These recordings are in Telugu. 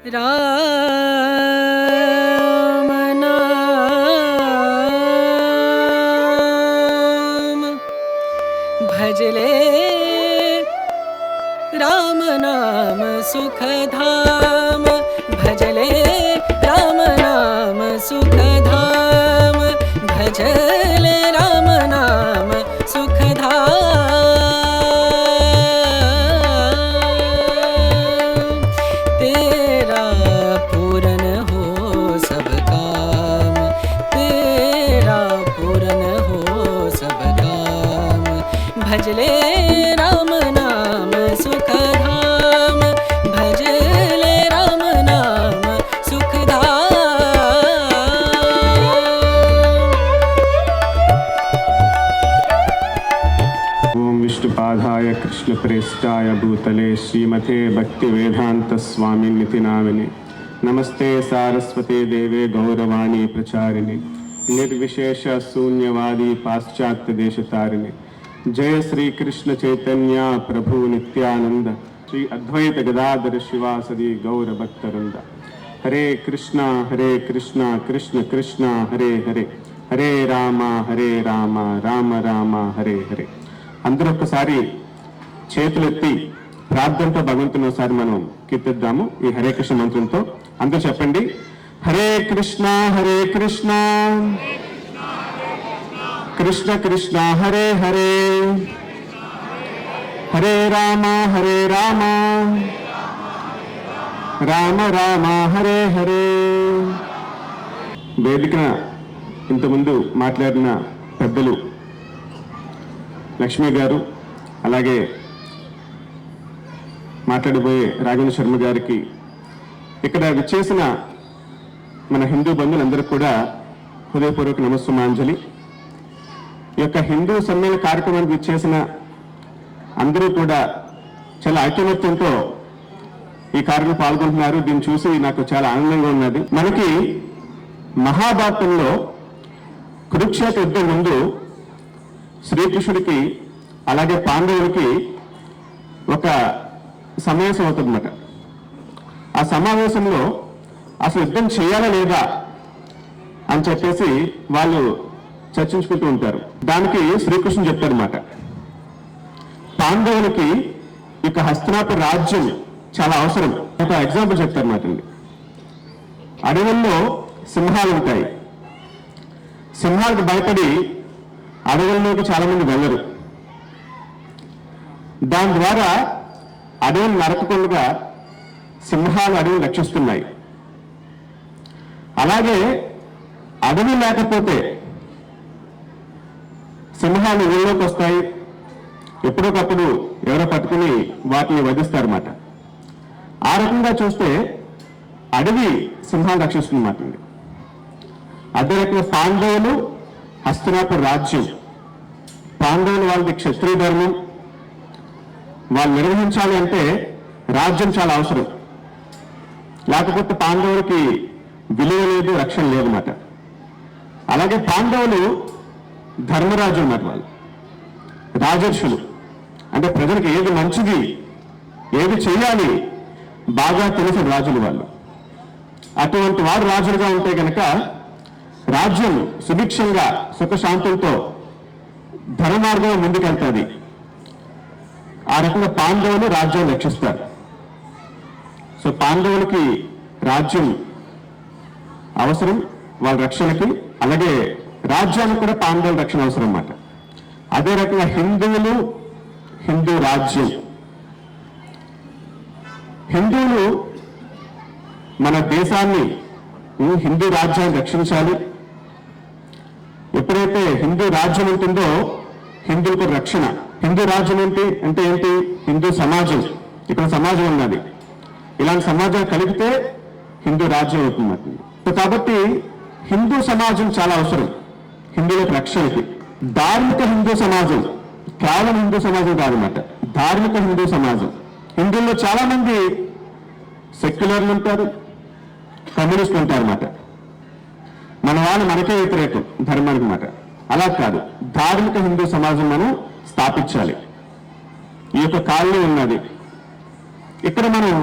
राम नाम भजले राम नाम सुखधाम भजले राम नाम सुखधाम भजले राम नाम सुखधाम तेरा पूरन हो सब काम तेरा पूरन हो सब काम भजले राम नाम सुखधाम भजले राम नाम सुखधाम। ओम विष्णुपादाय कृष्णप्रेष्ठाय भूतले श्रीमते भक्तिवेदांत स्वामिनिति नामिने नमस्ते सारस्वते देवे गौरवाणी प्रचारिणे निर्विशेष शून्यवादी पाश्चात्य देशतारिणे जय श्री कृष्ण चैतन्य प्रभु नित्यानंद श्री अद्वैत गदाधर शिवासदि गौर भक्तवृंद हरे कृष्णा कृष्ण कृष्ण हरे हरे हरे राम राम राम हरे हरे। అందరూ ఒకసారి చేతులెత్తి ప్రార్థనతో భగవంతుని ఒకసారి మనం కీర్తిద్దాము ఈ హరే కృష్ణ మంత్రంతో. అందరూ చెప్పండి, హరే కృష్ణ కృష్ణ కృష్ణ హరే హరే హరే రామ రామ రామ హరే హరే. వేదిక ఇంతకుముందు మాట్లాడిన పెద్దలు లక్ష్మి గారు, అలాగే మాట్లాడబోయే రాఘవేంద్ర శర్మ గారికి, ఇక్కడ విచ్చేసిన మన హిందూ బంధువులందరికీ కూడా హృదయపూర్వక నమస్సుమాంజలి. ఈ యొక్క హిందూ సమ్మేళన కార్యక్రమానికి విచ్చేసిన అందరూ కూడా చాలా ఐకమత్యంతో ఈ కార్యక్రమం పాల్గొంటున్నారు. దీన్ని చూసి నాకు చాలా ఆనందంగా ఉన్నది. మనకి మహాభారతంలో కురుక్షేత్ర యుద్ధం ముందు శ్రీకృష్ణుడికి అలాగే పాండవులకి ఒక సమావేశం అవుతుందన్నమాట. ఆ సమావేశంలో అసలు యుద్ధం చేయాలా లేదా అని చెప్పేసి వాళ్ళు చర్చించుకుంటూ ఉంటారు. దానికి శ్రీకృష్ణుడు చెప్తారన్నమాట, పాండవులకి ఇక హస్తినాపుర రాజ్యం చాలా అవసరం. ఒక ఎగ్జాంపుల్ చెప్తారన్నమాట. అడవుల్లో సింహాలు ఉంటాయి. సింహాలకు భయపడి అడవుల్లోకి చాలా మంది వెళ్ళరు. దాని ద్వారా అడవులు నరకకుండా సింహాలు అడవులు రక్షిస్తున్నాయి. అలాగే అడవి లేకపోతే సింహాలు ఊళ్ళోకి వస్తాయి. ఎప్పుడొకప్పుడు ఎవరో పట్టుకుని వాటిని వధిస్తారన్నమాట. ఆ రకంగా చూస్తే అడవి సింహాలు రక్షిస్తుందన్నమాట. అదే రకంగా పాండవులు హస్తినాపుర రాజ్యం, పాండవులు వాళ్ళది క్షత్రియ ధర్మం, వాళ్ళు నిర్వహించాలి అంటే రాజ్యం చాలా అవసరం. లేకపోతే పాండవులకి విలువ లేదు, రక్షణ లేదన్నమాట. అలాగే పాండవులు ధర్మరాజు అన్నమాట. వాళ్ళు రాజర్షులు, అంటే ప్రజలకు ఏది మంచిది ఏది చేయాలి బాగా తెలిసిన రాజులు వాళ్ళు. అటువంటి వారు రాజులుగా ఉంటే కనుక రాజ్యం సుభిక్షంగా సుఖశాంతులతో ధర్మమార్గం ముందుకెళ్తుంది. ఆ రకంగా పాండవులు రాజ్యాన్ని రక్షిస్తారు. సో పాండవులకి రాజ్యం అవసరం వాళ్ళ రక్షణకి, అలాగే రాజ్యానికి కూడా పాండవుల రక్షణ అవసరం అన్నమాట. అదే రకంగా హిందువులు, హిందూ రాజ్యం. హిందువులు మన దేశాన్ని, హిందూ రాజ్యాన్ని రక్షించాలి. ఎప్పుడైతే హిందూ రాజ్యం ఉంటుందో హిందువులకు రక్షణ. హిందూ రాజ్యం ఏంటి అంటే ఏంటి? హిందూ సమాజం. ఇక్కడ సమాజం ఉన్నది. ఇలాంటి సమాజం కలిపితే హిందూ రాజ్యం అవుతుంది. కాబట్టి హిందూ సమాజం చాలా అవసరం హిందువులకు రక్షణకి. ధార్మిక హిందూ సమాజం కేవలం హిందూ సమాజం కాదన్నమాట, ధార్మిక హిందూ సమాజం. హిందువుల్లో చాలా మంది సెక్యులర్లు ఉంటారు, కమ్యూనిస్టులు ఉంటారు అన్నమాట. మన వాళ్ళు మనకే వ్యతిరేకం ధర్మానికి మాట. అలా కాదు, ధార్మిక హిందూ సమాజం మనం స్థాపించాలి. ఈ యొక్క కాలనీ ఉన్నది. ఇక్కడ మనం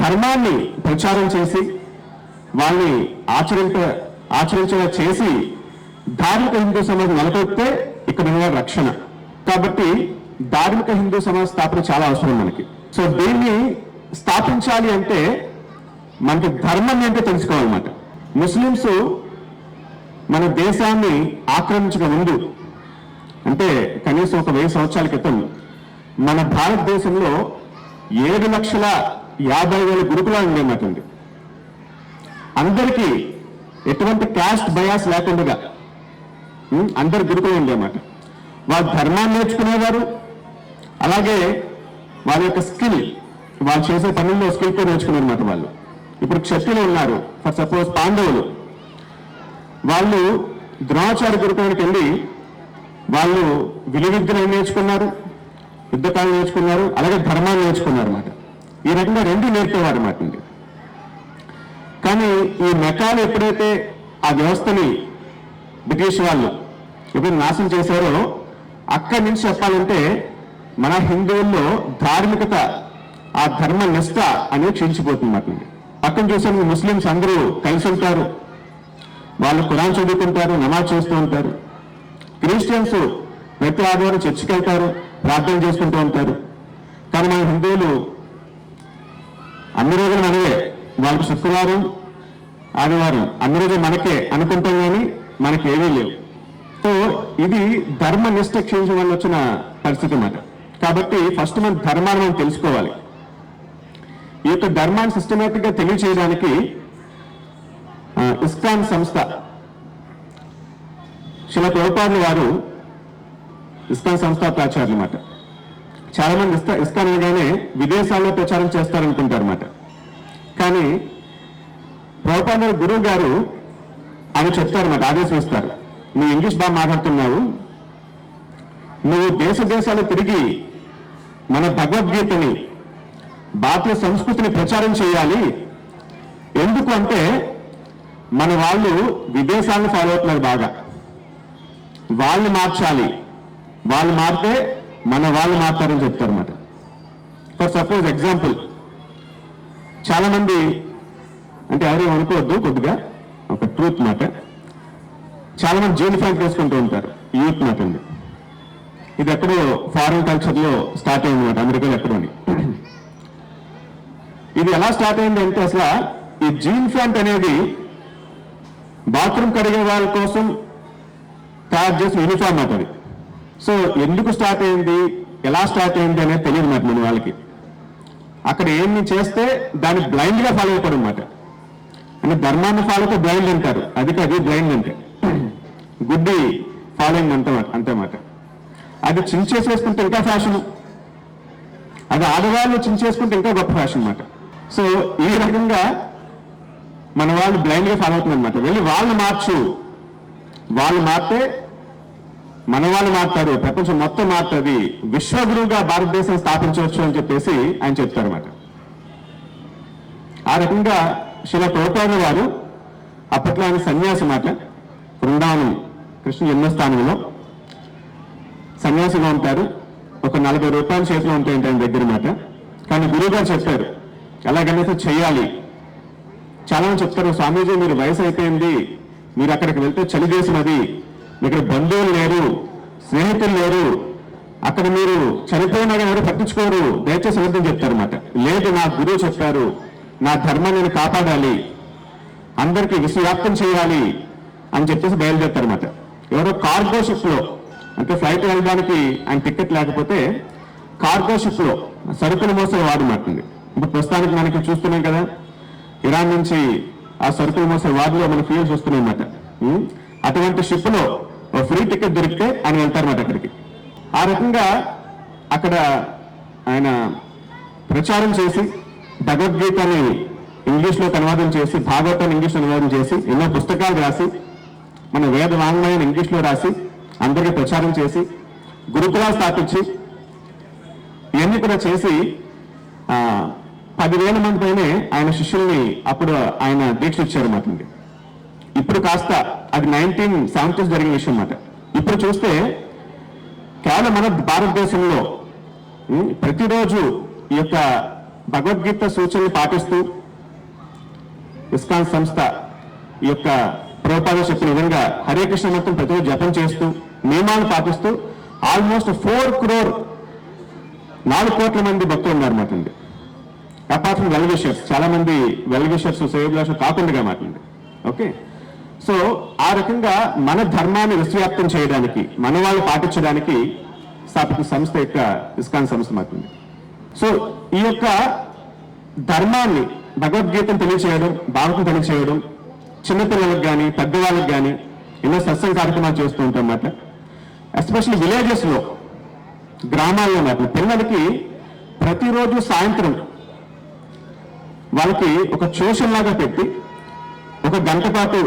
ధర్మాన్ని ప్రచారం చేసి వాళ్ళని ఆచరించేలా చేసి ధార్మిక హిందూ సమాజం నెలకొల్పితే ఇక్కడ ఉన్న రక్షణ. కాబట్టి ధార్మిక హిందూ సమాజ స్థాపన చాలా అవసరం మనకి. సో దీన్ని స్థాపించాలి అంటే మనకి ధర్మం ఏంటో తెలుసుకోవాలన్నమాట. ముస్లిమ్స్ మన దేశాన్ని ఆక్రమించక ముందు, అంటే కనీసం ఒక 1000 సంవత్సరాల క్రితం మన భారతదేశంలో 7,50,000 గురుకులాలు ఉండేమాట. అందరికీ ఎటువంటి క్యాస్ట్ బయాస్ లేకుండా అందరు గురుకులు ఉండేమాట. వాళ్ళు ధర్మాన్ని నేర్చుకునేవారు, అలాగే వాళ్ళ యొక్క స్కిల్, వాళ్ళు చేసే పనుల్లో స్కిల్తో నేర్చుకునేమాట వాళ్ళు. ఇప్పుడు క్షత్రియులు ఉన్నారు, ఫర్ సపోజ్ పాండవులు, వాళ్ళు ద్రోణాచార్య గురుకులానికి వెళ్ళి వాళ్ళు విలువిద్యను నేర్చుకున్నారు, యుద్ధకాలం నేర్చుకున్నారు, అలాగే ధర్మాన్ని నేర్చుకున్నారు అన్నమాట. ఈ రకంగా 2 నేర్పేవారు అన్నమాట. కానీ ఈ మెకాలు ఎప్పుడైతే ఆ వ్యవస్థని బ్రిటిష్ వాళ్ళు ఎప్పుడు నాశనం చేశారో, అక్కడి నుంచి చెప్పాలంటే మన హిందువుల్లో ధార్మికత, ఆ ధర్మ నిష్ట అనేది క్షీణించిపోతుంది. పక్కన చూసాను ముస్లిమ్స్ అందరూ కలిసి ఉంటారు, వాళ్ళు ఖురాన్ చదువుకుంటారు, నమాజ్ చేస్తూ ఉంటారు. క్రిస్టియన్స్ ప్రతి ఆదివారం చర్చికి వెళ్తారు, ప్రార్థన చేసుకుంటూ ఉంటారు. కానీ మన హిందువులు అన్ని రోజులు మనవే, వాళ్ళకి శుక్రవారం ఆదివారం అన్ని రోజులు మనకే అనుకుంటాం, కానీ మనకి ఏమీ లేవు. సో ఇది ధర్మ నిష్ట క్షీణించడం వల్ల వచ్చిన పరిస్థితి అన్నమాట. కాబట్టి ఫస్ట్ మనం ధర్మాన్ని మనం తెలుసుకోవాలి. ఈ యొక్క ధర్మాన్ని సిస్టమేటిక్ గా తెలియచేయడానికి ఇస్కాన్ సంస్థ, శ్రీల ప్రభుపాదుల వారు ఇస్కాన్ సంస్థ ప్రాచార్యులు అన్నమాట. చాలా మంది ఇస్కాన్ అనగానే విదేశాల్లో ప్రచారం చేస్తారనుకుంటారు అన్నమాట. కానీ ప్రభుపాదుల గురువు గారు ఆయన చెప్తారన్నమాట, ఆదేశిస్తారు, నువ్వు ఇంగ్లీష్ బాగా మాట్లాడుతున్నావు, నువ్వు దేశాలు తిరిగి మన భగవద్గీతని, భారతీయ సంస్కృతిని ప్రచారం చేయాలి. ఎందుకు అంటే మన వాళ్ళు విదేశాలను ఫాలో అవుతున్నారు బాగా, వాళ్ళు మార్చాలి, వాళ్ళు మారితే మన వాళ్ళు మారుతారని చెప్తారు అన్నమాట. ఫర్ సపోజ్ ఎగ్జాంపుల్, చాలా మంది, అంటే ఎవరేం అనుకోవద్దు, కొద్దిగా ఒక ట్రూత్ మాట, చాలా మంది జీన్ ప్యాంట్ వేసుకుంటూ ఉంటారు, యూత్ మాట అండి. ఇది ఎక్కడో ఫారిన్ కల్చర్లో స్టార్ట్ అయింది అనమాట, అమెరికాలో ఎక్కడోని. ఇది ఎలా స్టార్ట్ అయింది అంటే, అసలు ఈ జీన్ ప్యాంట్ అనేది బాత్రూమ్ కడిగే వాళ్ళ కోసం తయారు చేసిన యూనిఫామ్ మాట అది. సో ఎందుకు స్టార్ట్ అయింది, ఎలా స్టార్ట్ అయింది అనేది తెలియదు మాట మన వాళ్ళకి. అక్కడ ఏమి చేస్తే దాన్ని బ్లైండ్ గా ఫాలో అయిపోవడం అన్నమాట. అంటే ధర్మాన్ని ఫాలో అయితే బ్లైండ్ అంటారు, అది బ్లైండ్ అంటే గుడ్డి ఫాలోయింగ్ అంతమాట. అది చించేసుకుంటే ఇంకా ఫ్యాషన్, అది ఆడవాళ్ళు చించేసుకుంటే ఇంకా గొప్ప ఫ్యాషన్ అన్నమాట. సో ఈ రకంగా మన వాళ్ళు బ్లైండ్ గా ఫాలో అవుతుంది అనమాట. వెళ్ళి వాళ్ళు వాళ్ళు మారితే మన వాళ్ళు మారుతారు, ప్రపంచం మొత్తం మారుతుంది, విశ్వగురువుగా భారతదేశం స్థాపించవచ్చు అని చెప్పేసి ఆయన చెప్తారన్నమాట. ఆ రకంగా శ్రీల ప్రభుపాదుల వారు అప్పట్లో ఆయన సన్యాసి మాట, బృందావనం కృష్ణ జన్మస్థానంలో సన్యాసిగా ఉంటారు. ఒక 40 రూపాయల చేతిలో ఉంటాయంటే ఆయన దగ్గర మాట. కానీ గురువు గారు చెప్పారు ఎలాగైనా చేయాలి. చాలా మంది చెప్తారు, స్వామీజీ మీరు వయసు అయిపోయింది, మీరు అక్కడికి వెళ్తే చలి దేశం అది, ఇక్కడ బంధువులు లేరు, స్నేహితులు లేరు, అక్కడ మీరు చనిపోయినా ఎవరు పట్టించుకోరు, దయచేసి అర్థం చెప్తారన్నమాట. లేదు, నా గురువు చెప్పారు, నా ధర్మాన్ని నేను కాపాడాలి, అందరికీ విశ్వవ్యాప్తం చేయాలి అని చెప్పేసి బయలుదేరుతారన్నమాట. ఎవరో కార్గో షిప్ లో, అంటే ఫ్లైట్ వెళ్ళడానికి ఆయన టికెట్ లేకపోతే కార్గో షిప్ లో సరుకులు మోసే వాడు మాట్లాడింది. ఇప్పుడు ప్రస్తుతానికి మనకి చూస్తున్నాం కదా, ఇరాన్ నుంచి ఆ సరుకులు మోసే వాడిలో మన ఫీల్స్ వస్తున్నాయి అన్నమాట. అటువంటి షిప్ లో ఫ్రీ టికెట్ దొరికితే ఆయన వెళ్తారన్నమాట అక్కడికి. ఆ రకంగా అక్కడ ఆయన ప్రచారం చేసి భగవద్గీతని ఇంగ్లీష్లో అనువాదం చేసి, భాగవతాన్ని ఇంగ్లీష్లో అనువాదం చేసి, ఎన్నో పుస్తకాలు రాసి, మన వేద వాంగ్మయాన్ని ఇంగ్లీష్లో రాసి అందరికీ ప్రచారం చేసి, గురుకులాలు స్థాపించి, ఇవన్నీ కూడా చేసి 10,000 మంది పైనే ఆయన శిష్యుల్ని అప్పుడు ఆయన దీక్ష ఇచ్చారు మాట. ఇప్పుడు కాస్త అది 1970s జరిగిన విషయం అన్నమాట. ఇప్పుడు చూస్తే కేవలం మన భారతదేశంలో ప్రతిరోజు ఈ యొక్క భగవద్గీత సూచనలు పాటిస్తూ ఇస్కాన్ సంస్థ ఈ యొక్క ప్రభుపాద చెప్పిన విధంగా హరే కృష్ణ మంత్రం ప్రతిరోజు జపం చేస్తూ నియమాలు పాటిస్తూ ఆల్మోస్ట్ 4 crore 4 కోట్ల మంది భక్తులు ఉన్నారన్నమాట అండి. అపార్ట్ ఫ్రమ్ వెల్ విషర్స్, చాలా మంది వెల్ విషర్స్ శ్రేయోభిలాషులు కాకుండా మాట్లాడండి. ఓకే, సో ఆ రకంగా మన ధర్మాన్ని విశ్వవ్యాప్తం చేయడానికి, మన వాళ్ళు పాటించడానికి స్థాపిత సంస్థ యొక్క ఇస్కాన్ సంస్థ మాత్రమే. సో ఈ యొక్క ధర్మాన్ని, భగవద్గీతను తెలియచేయడం, భారతం తెలియచేయడం, చిన్నపిల్లలకు కానీ పెద్దవాళ్ళకి కానీ ఎన్నో సత్సంగ కార్యక్రమాలు చేస్తూ ఉంటాం అన్నమాట. ఎస్పెషల్లీ విలేజెస్లో, గ్రామాల్లో మాట పిల్లలకి ప్రతిరోజు సాయంత్రం వాళ్ళకి ఒక ట్యూషన్ లాగా పెట్టి 1 గంట పాటు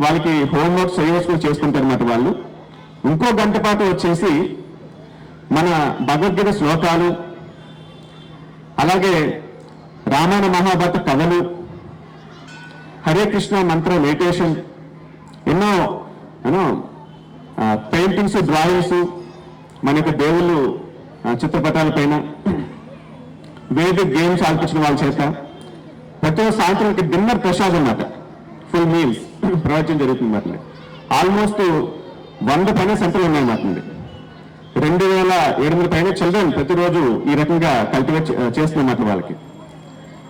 వాళ్ళకి హోంవర్క్ సిలబస్ కూడా చేసుకుంటారు అన్నమాట. వాళ్ళు ఇంకో గంట పాటు వచ్చేసి మన భగవద్గీత శ్లోకాలు, అలాగే రామాయణ మహాభారత కథలు, హరే కృష్ణ మంత్ర మెడిటేషన్, ఎన్నో పెయింటింగ్స్, డ్రాయింగ్స్, మన యొక్క దేవుళ్ళు చిత్రపటాల పైన వేదిక్ గేమ్స్ ఆల్పించిన వాళ్ళ చేత ప్రతిరోజు సాయంత్రం డిన్నర్ ప్రసాదం అన్నమాట, ఫుల్ మీల్స్ ప్రవచనం జరుగుతుంది అన్నమాట. ఆల్మోస్ట్ 100 పైన సెంటర్లు ఉన్నాయన్నమాట. 2700 పైన చిల్డ్రన్ ప్రతిరోజు ఈ రకంగా కల్టివేట్ చేస్తున్నమాట వాళ్ళకి.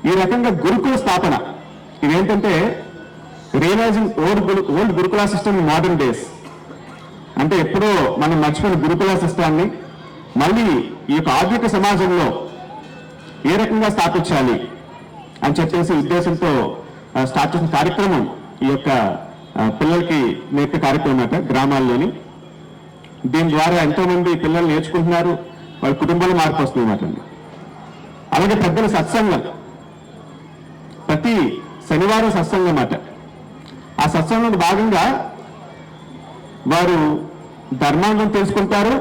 ఈ రకంగా గురుకుల స్థాపన, ఇదేంటంటే రియలైజింగ్ ఓల్డ్ గురుకుల సిస్టమ్ ఇన్ మోడర్న్ డేస్. అంటే ఎప్పుడో మనం మర్చిపోయిన గురుకుల సిస్టాన్ని మళ్ళీ ఈ యొక్క ఆధునిక సమాజంలో ఏ రకంగా స్థాపించాలి అని చెప్పేసి ఉద్దేశంతో స్టార్ట్ చేసిన కార్యక్రమం ఈ యొక్క పిల్లలకి నేర్పే కార్యక్రమం అన్నమాట గ్రామాల్లోని. దీని ద్వారా ఎంతో మంది పిల్లలు నేర్చుకుంటున్నారు, వాళ్ళ కుటుంబాలు మార్పు వస్తుంది అన్నమాట. అలాగే పెద్దల సత్సంగం, ప్రతి శనివారం సత్సంగం అన్నమాట. ఆ సత్సంగంలో భాగంగా వారు ధర్మాన్ని తెలుసుకుంటారు,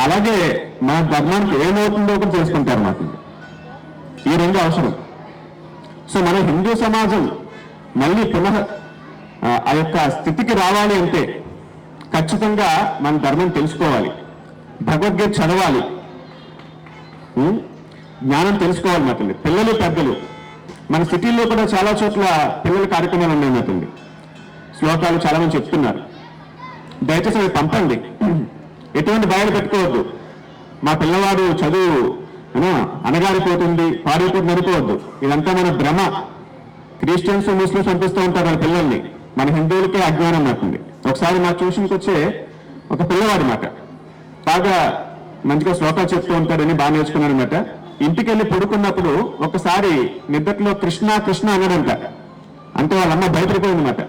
అలాగే మన ధర్మానికి ఏమవుతుందో కూడా తెలుసుకుంటారు అన్నమాట. ఈ 2 అవసరం. సో మన హిందూ సమాజం మళ్ళీ పునః ఆ యొక్క స్థితికి రావాలి అంటే ఖచ్చితంగా మన ధర్మం తెలుసుకోవాలి, భగవద్గీత చదవాలి, జ్ఞానం తెలుసుకోవాలన్నమాట. పిల్లలు పెద్దలు మన సిటీల్లో కూడా చాలా చోట్ల పిల్లల కార్యక్రమాలు ఉన్నాయన్నమాట. శ్లోకాలు చాలా మంది చెప్తున్నారు. దయచేసి అవి పంపండి, ఎటువంటి భయాలు పెట్టుకోవద్దు. మా పిల్లవాడు చదువు అనగారిపోతుంది, పాడైపోతుంది అనుకోవద్దు. ఇదంతా మన భ్రమ. క్రిస్టియన్స్, ముస్లిమ్స్ పంపిస్తూ ఉంటారు వాళ్ళ పిల్లల్ని, మన హిందువులకే అజ్ఞానం మాకుంది. ఒకసారి మా ట్యూషన్కి వచ్చే ఒక పిల్లవాడు మాట బాగా మంచిగా శ్లోకాలు చెప్తూ ఉంటాడని బాగా నేర్చుకున్నాడు అనమాట. ఇంటికి వెళ్ళి పడుకున్నప్పుడు ఒకసారి నిద్రలో కృష్ణ కృష్ణ అన్నాడంట. అంటే వాళ్ళమ్మ భయపడిపోయింది అనమాట.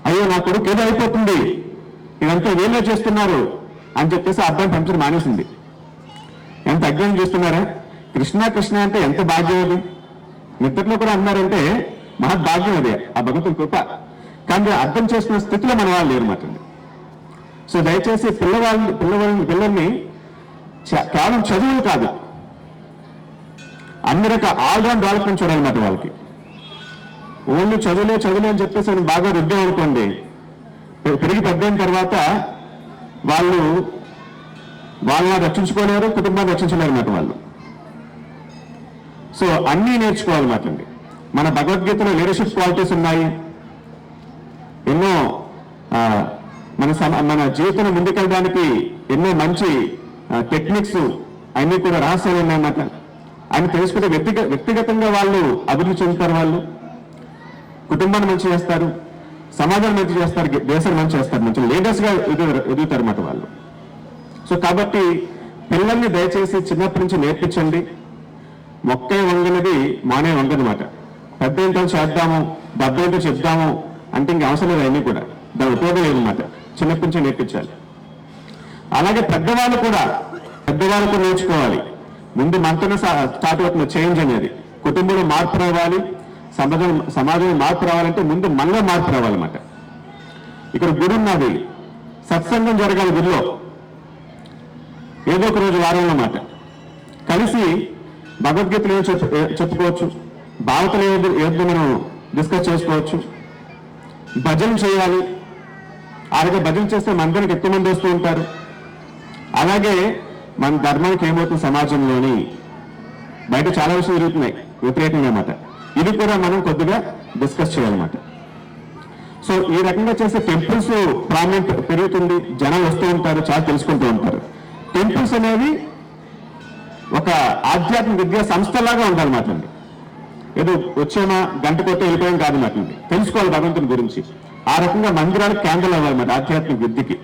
అయ్యో నా కొడుకు ఏదో అయిపోతుంది, ఇదంతా వీళ్ళే చేస్తున్నారు అని చెప్పేసి ఆ అబ్బాయిని పంపించడం మానేసింది. ఎంత అజ్ఞానం చేస్తున్నారా? కృష్ణ కృష్ణ అంటే ఎంత భాగ్యం అది. నిద్రలో కూడా అన్నారంటే మహద్భాగ్యం అది, ఆ భగవంతుని కృప. కానీ అర్థం చేసుకున్న స్థితిలో మన వాళ్ళు లేరు మాట. సో దయచేసి పిల్లల్ని కేవలం చదువులు కాదు, అన్ని రకాల ఆల్రౌండ్ డెవలప్మెంట్ చూడాలన్నమాట వాళ్ళకి. ఓన్లీ చదువులే అని చెప్పేసి నేను బాగా రుద్దాం అనుకోండి, పెరిగి పెద్దయిన తర్వాత వాళ్ళని రక్షించుకోలేరు, కుటుంబాన్ని రక్షించలేరు అన్నమాట వాళ్ళు. సో అన్నీ నేర్చుకోవాలన్నమాట అండి. మన భగవద్గీతలో లీడర్షిప్ క్వాలిటీస్ ఉన్నాయి, ఎన్నో మన జీవితంలో ముందుకెళ్ళడానికి ఎన్నో మంచి టెక్నిక్స్ అన్నీ కూడా రహస్యాలు ఉన్నాయన్నమాట. ఆయన తెలుసుకుంటే వ్యక్తిగతంగా వాళ్ళు అభివృద్ధి చెందుతారు, వాళ్ళు కుటుంబాన్ని మంచి చేస్తారు, సమాజాన్ని మంచి చేస్తారు, దేశాన్ని మంచి చేస్తారు, మంచి లీడర్స్గా ఎదుగుతారు అన్నమాట వాళ్ళు. సో కాబట్టి పిల్లల్ని దయచేసి చిన్నప్పటి నుంచి నేర్పించండి. మొక్కే వంగనది మానే వంగనమాట. పెద్ద ఏంటో చేద్దాము, డబ్బు ఏంటో చెప్దాము అంటే ఇంక అవసరం లేదు, అన్నీ కూడా దాని ఉపయోగం లేదన్నమాట. చిన్నప్పటి నుంచి నేర్పించాలి. అలాగే పెద్దవాళ్ళు కూడా నేర్చుకోవాలి. ముందు మనతోనే స్టార్ట్ అవుతుంది చేంజ్ అనేది. కుటుంబంలో మార్పు రావాలి, సమాజంలో మార్పు రావాలంటే ముందు మనలో మార్పు రావాలన్నమాట. ఇక్కడ గుడి ఉన్నది, సత్సంగం జరగాలి గుడిలో, ఏదో ఒక రోజు వారంలో మాట కలిసి భగవద్గీతలు ఏదో చెప్పుకోవచ్చు, భారతలు ఏదో మనం డిస్కస్ చేసుకోవచ్చు, భజన చేయాలి. అలాగే భజన చేస్తే మందిరానికి ఎక్కువ మంది వస్తూ ఉంటారు. అలాగే మన ధర్మానికి ఏమవుతుంది, సమాజంలోని బయట చాలా విషయాలు జరుగుతున్నాయి వ్యతిరేకంగా అన్నమాట. ఇది కూడా మనం కొద్దిగా డిస్కస్ చేయాలన్నమాట. సో ఈ రకంగా చేసే టెంపుల్స్ ప్రాముఖ్యత పెరుగుతుంది, జనం వస్తూ ఉంటారు, చాలా తెలుసుకుంటూ ఉంటారు. టెంపుల్స్ అనేవి ఒక ఆధ్యాత్మిక విద్యా సంస్థలాగా ఉండాలన్నమాట అండి. ఏదో వచ్చేమా గంట కొట్టి వెళ్ళిపోయాం కాదన్నమాట అండి. తెలుసుకోవాలి భగవంతుని గురించి. ఆ రకంగా మందిరాలకు కేంద్రాలు అవ్వాలన్నమాట ఆధ్యాత్మిక విద్యకి.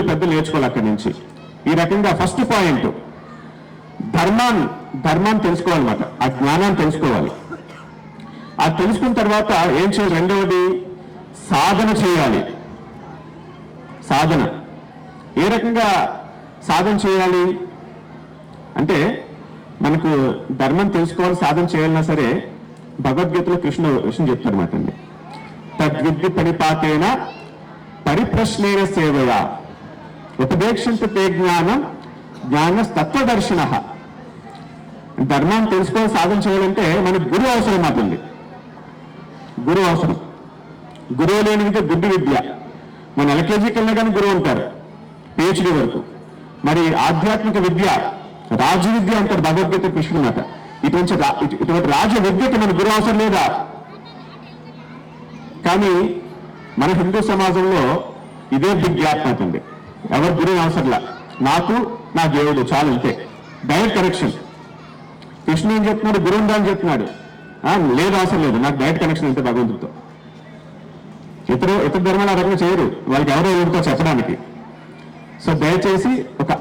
పెద్దలు నేర్చుకోవాలి అక్కడి నుంచి. ఈ రకంగా ఫస్ట్ పాయింట్ ధర్మాన్ని తెలుసుకోవాలన్నమాట. ఆ జ్ఞానాన్ని తెలుసుకోవాలి. అది తెలుసుకున్న తర్వాత ఏం చేయాలి? రెండవది సాధన చేయాలి. సాధన ఏ రకంగా సాధన చేయాలి అంటే, మనకు ధర్మం తెలుసుకోవాలి, సాధన చేయాలన్నా సరే భగవద్గీతలో కృష్ణ చెప్తారన్నమాట అండి. తద్విద్య పరిపాతేన పరిప్రశ్నేన సేవయా ఉపదేక్షంత తే జ్ఞానం జ్ఞానస్తత్వదర్శన. ధర్మాన్ని తెలుసుకోవాలి, సాధన చేయాలంటే మనకు గురువు అవసరం అవుతుంది. గురువు అవసరం. గురువు లేని విద్య గుడ్డి విద్య. మన ఎల్కేజీకి వెళ్ళినా కానీ గురువు ఉంటారు, పిహెచ్డి వరకు. మరి ఆధ్యాత్మిక విద్య రాజు విద్య అంటారు భగవద్గీత కృష్ణుడు మాట. ఇటువంటి రాజ విద్యకి మన గురువు అవసరం లేదా? కానీ మన హిందూ సమాజంలో ఇదే బిగ్ గ్యాప్ అవుతుంది. ఎవరు గురువు అవసరంలా, నాకు నా దేవుడు చాలు, అంతే. Direct connection. కృష్ణుడు ఏం చెప్తున్నాడు? గురువు ఉండాలని చెప్తున్నాడు. లేదు, అవసరం లేదు, నాకు డైరెక్ట్ కనెక్షన్ అంతే భగవంతుడితో. ఇతర ధర్మాలు ఆ రకంగా చేయరు, వాళ్ళకి ఎవరో ఎవరితో చెప్పడానికి. సో దయచేసి ఒక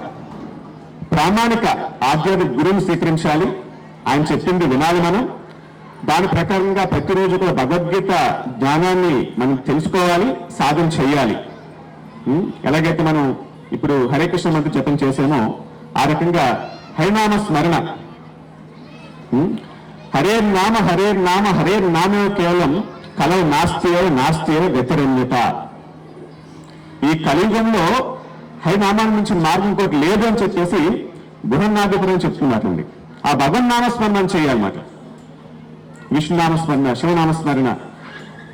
ప్రామాణిక ఆధ్యాత్మిక గురువుని స్వీకరించాలి. ఆయన చెప్పింది వినాలి మనం. దాని ప్రకారంగా ప్రతిరోజు కూడా భగవద్గీత జ్ఞానాన్ని మనం తెలుసుకోవాలి, సాధన చేయాలి. ఎలాగైతే మనం ఇప్పుడు హరే కృష్ణ మంత్ర జపం చేసామో ఆ రకంగా హరినామ స్మరణ. హరేర్నామ హరేర్నామ హరేర్నామే కేవలం కలవు నాస్తియో వ్యతిరన్యత. ఈ కలియుగంలో హరినామాన్ని నుంచి మార్గం ఇంకోటి లేదు అని చెప్పేసి బృహన్నాథపురం చెప్తున్నారండి. ఆ భగవన్నామస్మరణ చేయాలన్నమాట. విష్ణునామస్మరణ, శివనామస్మరణ,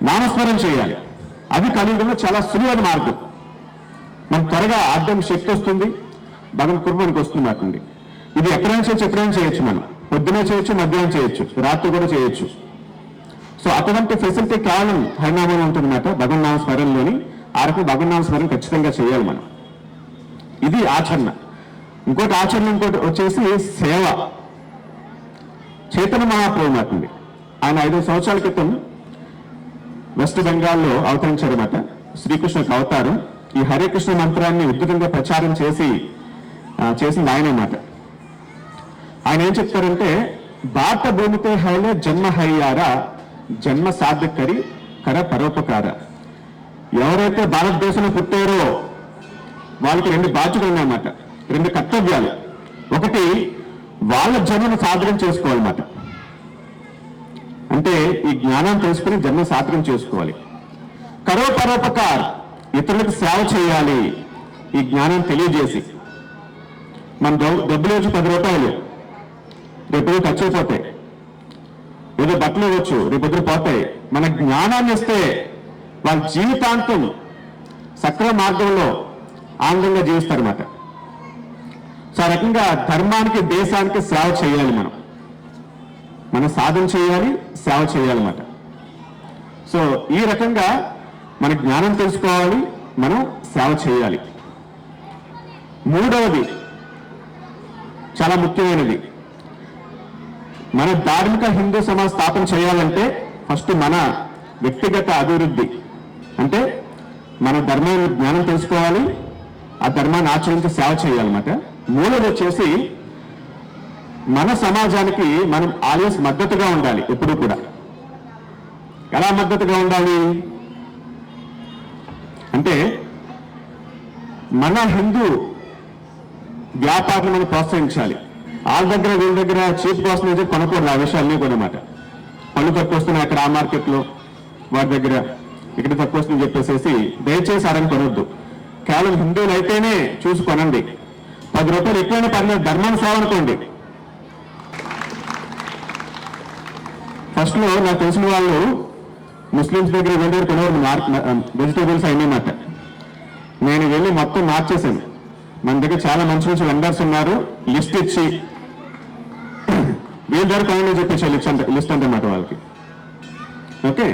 నామస్మరణ చేయాలి. అది కలియుగంలో చాలా సులువైన మార్గం. మనం త్వరగా ఆధ్యాత్మిక శక్తి వస్తుంది, భగవన్ కృపకి వస్తుంది. ఇది ఎక్కడైనా చేయొచ్చు. మనం పొద్దునే చేయొచ్చు, మధ్యాహ్నం చేయొచ్చు, రాత్రి కూడా చేయొచ్చు. సో అటువంటి ఫెసిలిటీ కేవలం హరినామం ఉంటుందన్నమాట భగవన్నామ స్మరణలోని. ఆ రకం భగవన్నామ స్మరణ ఖచ్చితంగా చేయాలి మనం. ఇది ఆచరణ. ఇంకోటి వచ్చేసి సేవ. చైతన్య మహాప్రభు మాటండి. ఆయన 5 సంవత్సరాల క్రితం వెస్ట్ బెంగాల్లో అవతరించారన్నమాట. శ్రీకృష్ణుడికి అవతారం. ఈ హరే కృష్ణ మంత్రాన్ని ఉద్ధృతంగా ప్రచారం చేసింది ఆయన అన్నమాట. ఆయన ఏం చెప్తారంటే, బాట భూమితే హైలే జన్మ హయ్యారా జన్మ సాధకరి కర పరోపకార. ఎవరైతే భారతదేశంలో పుట్టారో వాళ్ళకి 2 బాధ్యతలు ఉన్నాయన్నమాట, 2 కర్తవ్యాలు. ఒకటి, వాళ్ళ జన్మను సాధనం చేసుకోవాలన్నమాట. అంటే ఈ జ్ఞానాన్ని తెలుసుకుని జన్మ సాధనం చేసుకోవాలి. కరో పరోపకార్, ఇతరులకు సేవ చేయాలి. ఈ జ్ఞానాన్ని తెలియజేసి, మన డబ్బులు వచ్చి 10 రూపాయలు రేపు ఖర్చు అయిపోతాయి. ఏదో బట్టలు ఇవ్వచ్చు, రేపు పోతాయి. మన జ్ఞానాన్ని ఇస్తే వాళ్ళ జీవితాంతం సక్రమ మార్గంలో ఆనందంగా జీవిస్తారన్నమాట. సో ఆ రకంగా ధర్మానికి, దేశానికి సేవ చేయాలి. మనం సాధన చేయాలి, సేవ చేయాలన్నమాట. సో ఈ రకంగా మన జ్ఞానం తెలుసుకోవాలి, మనం సేవ చేయాలి. మూడవది చాలా ముఖ్యమైనది, మన ధార్మిక హిందూ సమాజ స్థాపన చేయాలంటే ఫస్ట్ మన వ్యక్తిగత అభివృద్ధి. అంటే మన ధర్మాన్ని జ్ఞానం తెలుసుకోవాలి, ఆ ధర్మాన్ని ఆచరించి సేవ చేయాలన్నమాట. మూడవది వచ్చేసి మన సమాజానికి మనం ఆల్వేస్ మద్దతుగా ఉండాలి. ఎప్పుడూ కూడా ఎలా మద్దతుగా ఉండాలి అంటే, మన హిందూ వ్యాపారాన్ని మనం ప్రోత్సహించాలి. వాళ్ళ దగ్గర వీళ్ళ దగ్గర చీప్ కోసం అయితే కొనకూడదు. ఆ విషయాలన్నీ కూడా అన్నమాట. పళ్ళు తక్కువ వస్తున్నాయి అక్కడ ఆ మార్కెట్లో, వారి దగ్గర ఇక్కడ తక్కువ వస్తుందని చెప్పేసి దయచేసి అరని కొనొద్దు. కేవలం హిందువులు అయితేనే చూసి కొనండి. 10 రూపాయలు ఎక్కువైనా పర్లేదు, ధర్మాన్ని సేవ అనుకోండి. ఫస్ట్ లో నాకు తెలిసిన వాళ్ళు ముస్లిమ్స్ దగ్గర వెళ్ళారు, కొనేవారు వెజిటేబుల్స్ అయినాయన్నమాట. నేను వెళ్ళి మొత్తం మార్చేశాను. మన దగ్గర చాలా మంచి వెండర్స్ ఉన్నారు. లిస్ట్ ఇచ్చి వీళ్ళ ద్వారా కొనండి అని చెప్పేసి లిస్ట్ అంటమాట వాళ్ళకి. ఓకే,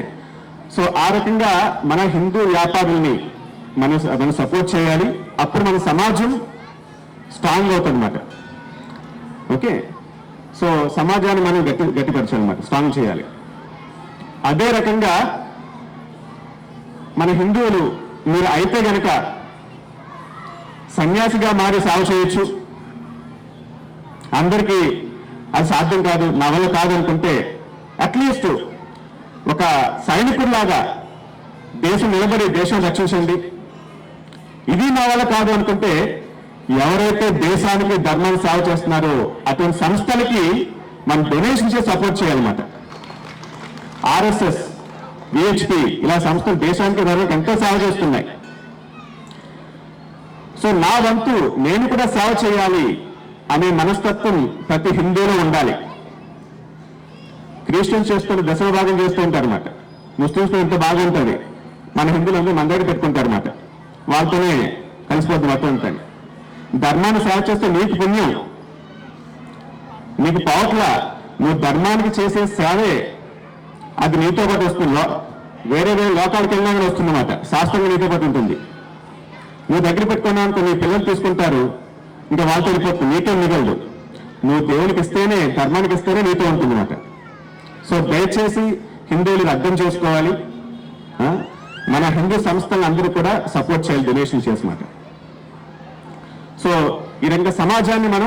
సో ఆ రకంగా మన హిందూ వ్యాపారుల్ని మనం సపోర్ట్ చేయాలి. అప్పుడు మన సమాజం స్ట్రాంగ్ అవుతుంది అన్నమాట. ఓకే, సో సమాజాన్ని మనం గట్టిపరచాలన్నమాట, స్ట్రాంగ్ చేయాలి. అదే రకంగా మన హిందువులు మీరు అయితే గనక సన్యాసిగా మారి సేవ చేయొచ్చు. అందరికీ అది సాధ్యం కాదు, నా వల్ల కాదు అనుకుంటే అట్లీస్ట్ ఒక సైనికుడిలాగా దేశం నిలబడి దేశం రక్షించండి. ఇది నా వల్ల కాదు అనుకుంటే ఎవరైతే దేశానికి ధర్మాన్ని సేవ చేస్తున్నారో అటువంటి సంస్థలకి మనం డొనేషన్ చేసి సపోర్ట్ చేయాలన్నమాట. ఆర్ఎస్ఎస్, విహెచ్పి ఇలా సంస్థలు దేశానికి ధర్మానికి ఎంతో సేవ చేస్తున్నాయి. సో నా వంతు నేను కూడా సేవ చేయాలి అనే మనస్తత్వం ప్రతి హిందూలో ఉండాలి. క్రిస్టియన్స్ చేస్తున్న దశమ భాగం చేస్తూ ఉంటారు అన్నమాట. ముస్లిమ్స్ ఎంత బాగుంటుంది, మన హిందువులందరూ మన దగ్గర పెట్టుకుంటారు అన్నమాట. వాళ్ళతోనే కలిసిపోద్ది మొత్తం అంతా. ధర్మాన్ని సేవ చేస్తే నీకు పుణ్యం, నీకు పవర్ల, నువ్వు ధర్మానికి చేసే సేవే అది నీతో పాటు వస్తుంది. వేరే లోకాలకు వెళ్ళినా కూడా వస్తుందన్నమాట. శాస్త్రంగా నీతో పాటు ఉంటుంది. నువ్వు దగ్గర పెట్టుకున్నావు, నీ పిల్లలు తీసుకుంటారు, ఇంకా వాళ్ళతో వెళ్ళిపోతుంది, నీతో మిగలదు. నువ్వు దేవునికి ఇస్తేనే, ధర్మానికి ఇస్తేనే నీతో ఉంటుంది అన్నమాట. సో దయచేసి హిందువులు అర్థం చేసుకోవాలి. మన హిందూ సంస్థలను అందరూ కూడా సపోర్ట్ చేయాలి, డొనేషన్ చేసినమాట. సో ఈ రకంగా సమాజాన్ని మన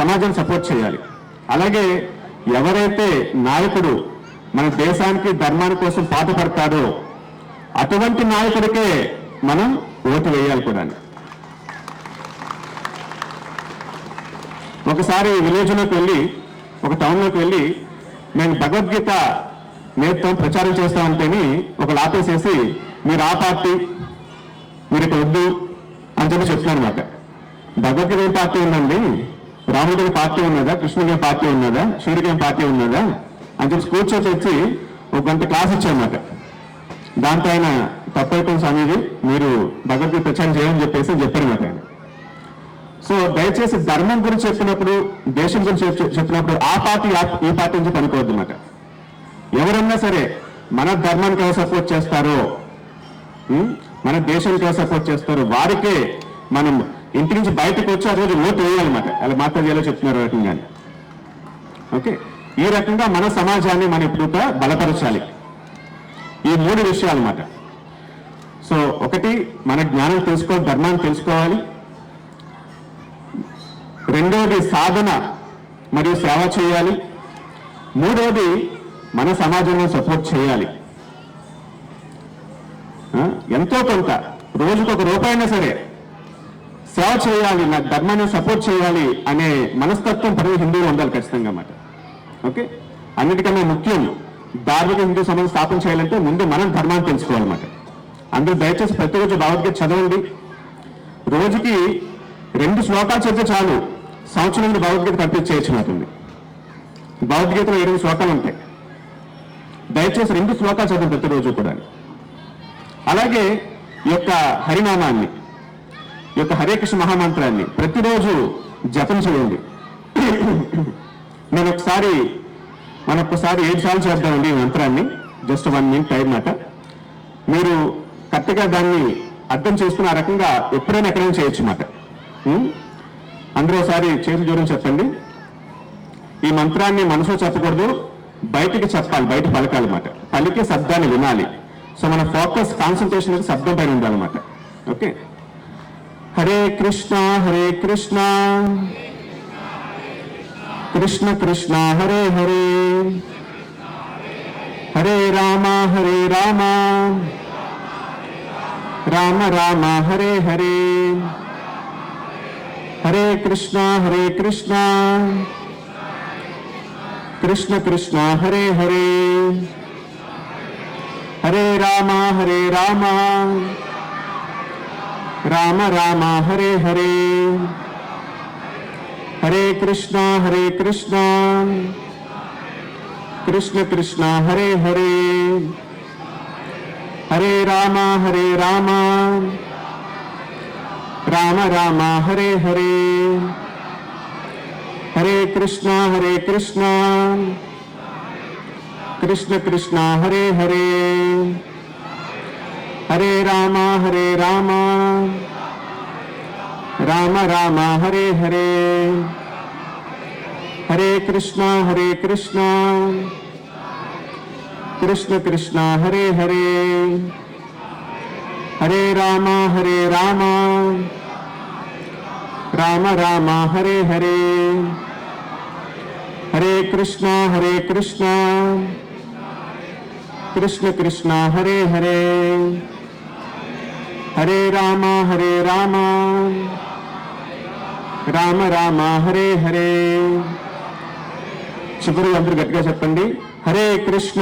సమాజాన్ని సపోర్ట్ చేయాలి. అలాగే ఎవరైతే నాయకుడు మన దేశానికి ధర్మాని కోసం పాటుపడతాడో అటువంటి నాయకుడికే మనం ఓటు వేయాలి కూడా. ఒకసారి విలేజ్లోకి వెళ్ళి, ఒక టౌన్లోకి వెళ్ళి నేను భగవద్గీత నేర్చుకో ప్రచారం చేస్తామంటేని ఒకళ్ళు ఆపేసేసి మీరు ఆ పార్టీ, మీరు ఇక్కడ వద్దు అని చెప్పి చెప్తున్నాను అనమాట. భగవద్గీత ఏం పార్టీ ఉందండి, రాముడికి పార్టీ ఉన్నదా, కృష్ణుడికి పార్టీ ఉన్నదా, శివుడికి పార్టీ ఉన్నదా అని చెప్పి కూర్చొని వచ్చి ఒక గంట క్లాస్ ఇచ్చారన్నమాట. దాంతో ఆయన తప్పైపోయిన స్వామీజీ మీరు భగవద్గీత ప్రచారం చేయని చెప్పేసి చెప్పారన్నమాట ఆయన. సో దయచేసి ధర్మం గురించి చెప్పినప్పుడు, దేశం గురించి చెప్పినప్పుడు ఆ పార్టీ ఈ పార్టీ నుంచి పనికోవద్దు అన్నమాట. ఎవరన్నా సరే మన ధర్మానికి ఎవరు సపోర్ట్ చేస్తారో, మన దేశానికి ఎవరు సపోర్ట్ చేస్తారో వారికే మనం ఇంటి నుంచి బయటకు వచ్చి ఆ రోజు ఓటు వేయాలన్నమాట. అలా మాట్లాడేలా చెప్తున్నారు రకంగా. ఓకే, ఈ రకంగా మన సమాజాన్ని మనం ఇప్పుడు బలపరచాలి. ఈ 3 విషయాలు అన్నమాట. సో ఒకటి, మన జ్ఞానం తెలుసుకోవాలి, ధర్మాన్ని తెలుసుకోవాలి. రెండవది సాధన మరియు సేవ చేయాలి. మూడవది మన సమాజంలో సపోర్ట్ చేయాలి. ఎంతో కొంత రోజుకు ₹1 అయినా సరే సేవ చేయాలి, నా ధర్మాన్ని సపోర్ట్ చేయాలి అనే మనస్తత్వం ప్రతి హిందువులు ఉండాలి ఖచ్చితంగా అన్నమాట. ఓకే, అన్నిటికన్నా ముఖ్యం ధార్మిక హిందూ సమాజం స్థాపన చేయాలంటే ముందు మనం ధర్మాన్ని తెలుసుకోవాలన్నమాట. అందరూ దయచేసి ప్రతిరోజు భగవద్గీత చదవండి. రోజుకి 2 శ్లోకాలు చదివితే చాలు, సంవత్సరం భగవద్గీత కంప్లీట్ చేయొచ్చున్నట్టుంది. భగవద్గీతలో 7 శ్లోకాలు ఉంటాయి. దయచేసి 2 శ్లోకాలు చదవండి ప్రతిరోజు కూడా. అలాగే ఈ యొక్క హరినామాన్ని, ఈ యొక్క హరే కృష్ణ మహామంత్రాన్ని ప్రతిరోజు జపం చేయండి. మనం ఒక్కసారి 7 సార్లు చేద్దామండి ఈ మంత్రాన్ని. జస్ట్ 1 మినిట్ టైం మాట. మీరు కరెక్ట్గా దాన్ని అర్థం చేసుకుని ఆ రకంగా ఎప్పుడైనా ఎక్కడైనా చేయొచ్చు అన్నమాట. అందరూ ఒకసారి చేతులు జోడించి చెప్పండి. ఈ మంత్రాన్ని మనసులో చెప్పకూడదు, బయటికి చెప్పాలి, బయట పలకాలన్నమాట. పలికే శబ్దాన్ని వినాలి. సో మన ఫోకస్, కాన్సన్ట్రేషన్ శబ్దం పైన ఉండాలన్నమాట. ఓకే, హరే కృష్ణ కృష్ణ కృష్ణ హరే హరే, హరే రామ రామ రామ హరే హరే, హరే కృష్ణ కృష్ణ కృష్ణ హరే హరే, హరే రామ రామ రామ హరే హరే, హరే కృష్ణ కృష్ణ కృష్ణ హరే హరే, హరే రామ రామ రామ హరే హరే, హరే కృష్ణ కృష్ణ కృష్ణ హరే హరే హరే రామ రామ రామ హరే హరే హరే కృష్ణ కృష్ణ కృష్ణ హరే హరే హరే రామ రామ రామ హరే హరే హరే కృష్ణ కృష్ణ కృష్ణ హరే హరే హరే రామ రామ రామ హరే హరే. చివరి అందరూ గట్టిగా చెప్పండి. హరే కృష్ణ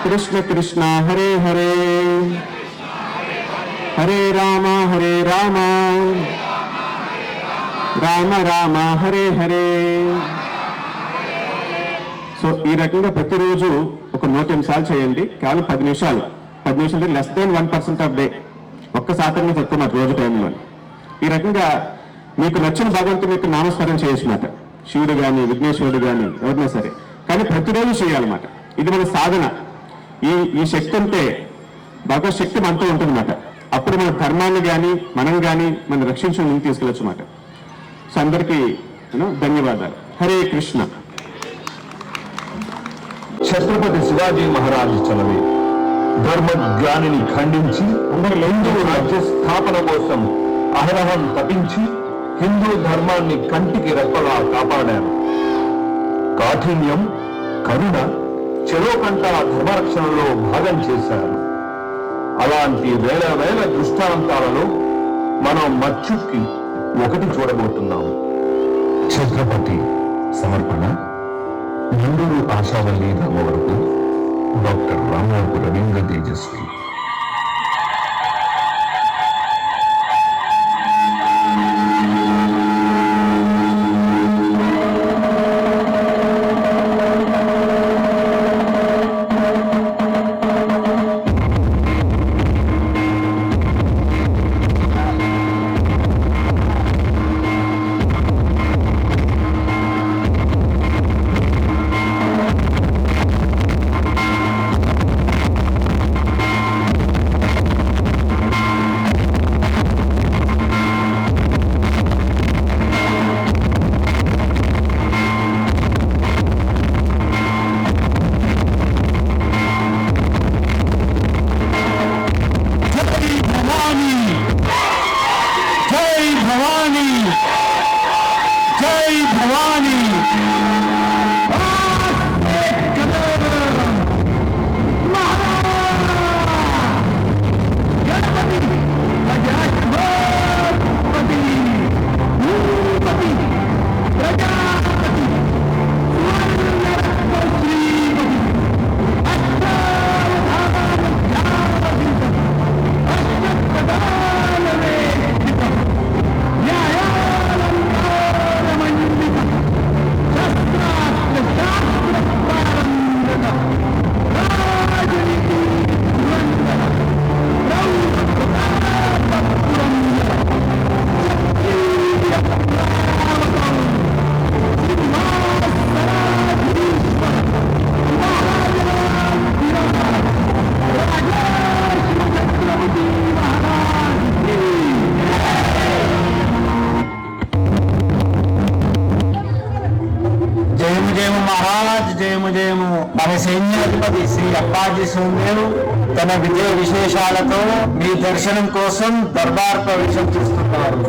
కృష్ణ కృష్ణ హరే హరే హరే రామ రామ రామ హరే హరే. సో ఈ రకంగా ప్రతిరోజు ఒక 108 సార్లు చేయండి. కేవలం 10 నిమిషాలు లెస్ దాన్ 1% ఆఫ్ డే. ఒక్క శాతం ఎక్కువ రోజు టైంలో. ఈ రకంగా మీకు నచ్చిన భగవంతుని యొక్క నామస్మరణ చేయొచ్చుమాట. శివుడు కానీ విఘ్నేశ్వరుడు కానీ ఎవరైనా సరే, కానీ ప్రతిరోజు చేయాలన్నమాట. ఇది మన సాధన. ఈ శక్తి ఉంటే భగవత్ శక్తి మనతో ఉంటుందన్నమాట. అప్పుడు మన ధర్మాన్ని కానీ మనం కానీ మనం రక్షించడం ముందుకు తీసుకెళ్ళొచ్చు అన్నమాట. సో అందరికీ ధన్యవాదాలు. హరే కృష్ణ. ఛత్రపతి శివాజీ మహారాజు చలవి ధర్మజ్ఞానిని ఖండించి హిందూ రాజ్య స్థాపన కోసం అహరహం తపించి హిందూ ధర్మాన్ని కంటికి రెప్పలా కాపాడారు. కాఠిన్యం, కరుణ చెరోకంట ధర్మరక్షణలో భాగం చేశారు. అలాంటి వేల దృష్టాంతాలలో మనం మచ్చుక్కి ఒకటి చూడబోతున్నాం. ఛత్రపతి సమర్పణ నెల్లూరు ఆశావల్లి రామవరపు డాక్టర్ రామవరపు రవీంద్ర తేజస్వి. జయము. మన సైన్యాధిపతి శ్రీ అప్పాజీ సోమదేవ్ తన విజయ విశేషాలతో మీ దర్శనం కోసం దర్బార్ ప్రవేశం చేస్తున్నారు.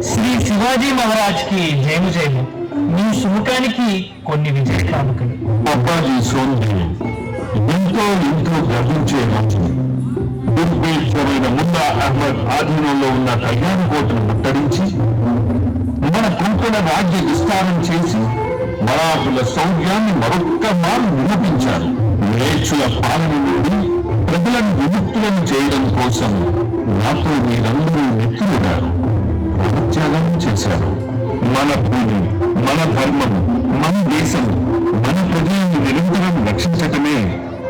శ్రీ శివాజీ మహారాజ్ కి జయము. మీ సుముఖానికి కొన్ని విజయ కానుకలు. అప్పాజీ సోమదేవ్ ఎంతో గర్వించే మంచిది. దుర్భేద్యమైన ముల్లా అహ్మద్ ఆధీనంలో ఉన్న కళ్యాణ కోటను ముట్టడించి మన కుంకుల రాజ్య విస్తారం చేసి మరాఠుల శౌర్యాన్ని మరొక్క మారు నిరూపించారు. మ్లేచ్చుల పాలన నుండి ప్రజలను విముక్తులను చేయడం కోసం నాతో మీరందరూ నెత్తులున్నారు, ప్రతిత్యాగం చేశారు. మన భూమి, మన ధర్మం, మన దేశం, మన ప్రజలను నిరంతరం రక్షించటమే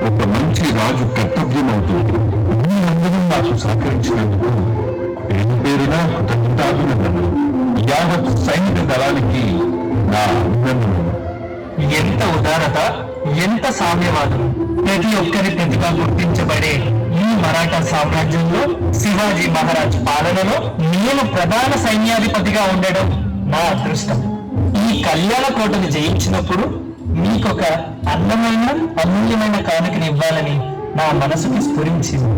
ఒక మంచి రాజు కర్తవ్యం అవుతుంది. మీరందరూ నాకు సహకరించినందుకు పేరు పేరున కృతజ్ఞతాభినందనలు. యావత్ సైనిక దళానికి నా అభినందనలు. ఎంత ఉదారత, ఎంత సామ్యవాదం! ప్రతి ఒక్కరి ప్రతిభ గుర్తించబడే ఈ మరాఠా సామ్రాజ్యంలో శివాజీ మహారాజ్ పాలనలో నేను ప్రధాన సైన్యాధిపతిగా ఉండడం నా అదృష్టం. ఈ కళ్యాణ కోటను జయించినప్పుడు మీకొక అందమైన అమూల్యమైన కానుకని ఇవ్వాలని నా మనసుకి స్ఫురించింది.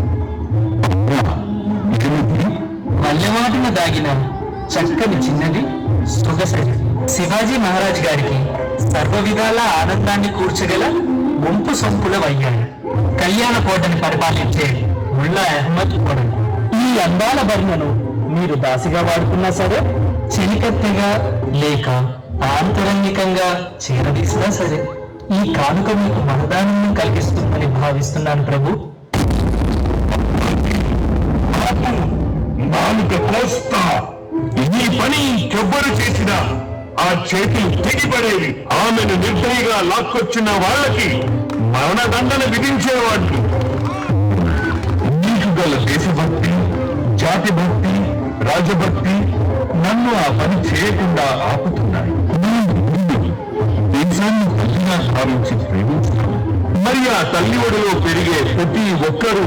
మల్లెవాటిన దాగిన చక్కని చిన్నది సొగసరి శివాజీ మహారాజ్ గారికి సర్వ విధాల ఆనందాన్ని కూర్చగల వంపు సొంపుల వయ్యాడు. కళ్యాణ కోటని పరిపాలించే ముల్లా అహ్మద్ కొడుకు. ఈ అందాల భరణను మీరు దాసిగా వాడుకున్నా సరే, చెలికత్తెగా లేక ఆంతరంగికంగా చేరదీసినా సరే, ఈ కానుక మీకు మహదానందం కలిగిస్తుందని భావిస్తున్నాను ప్రభు. నాలుక కోస్తా. ఈ పని ఇంకెవ్వరు చేసినా ఆ చేతులు తెగిపడేవి. ఆమెను నిర్దయగా లాక్కొచ్చిన వాళ్ళకి మరణదండన విధించేవాళ్ళు. నీకు గల దేశభక్తి, జాతి భక్తి, రాజభక్తి నన్ను ఆ పని చేయకుండా ఆపుతున్నాయి. దేశాన్ని తల్లిగా భావించి ప్రేమించాను. మరి ఆ తల్లి ఒడిలో పెరిగే ప్రతి ఒక్కరూ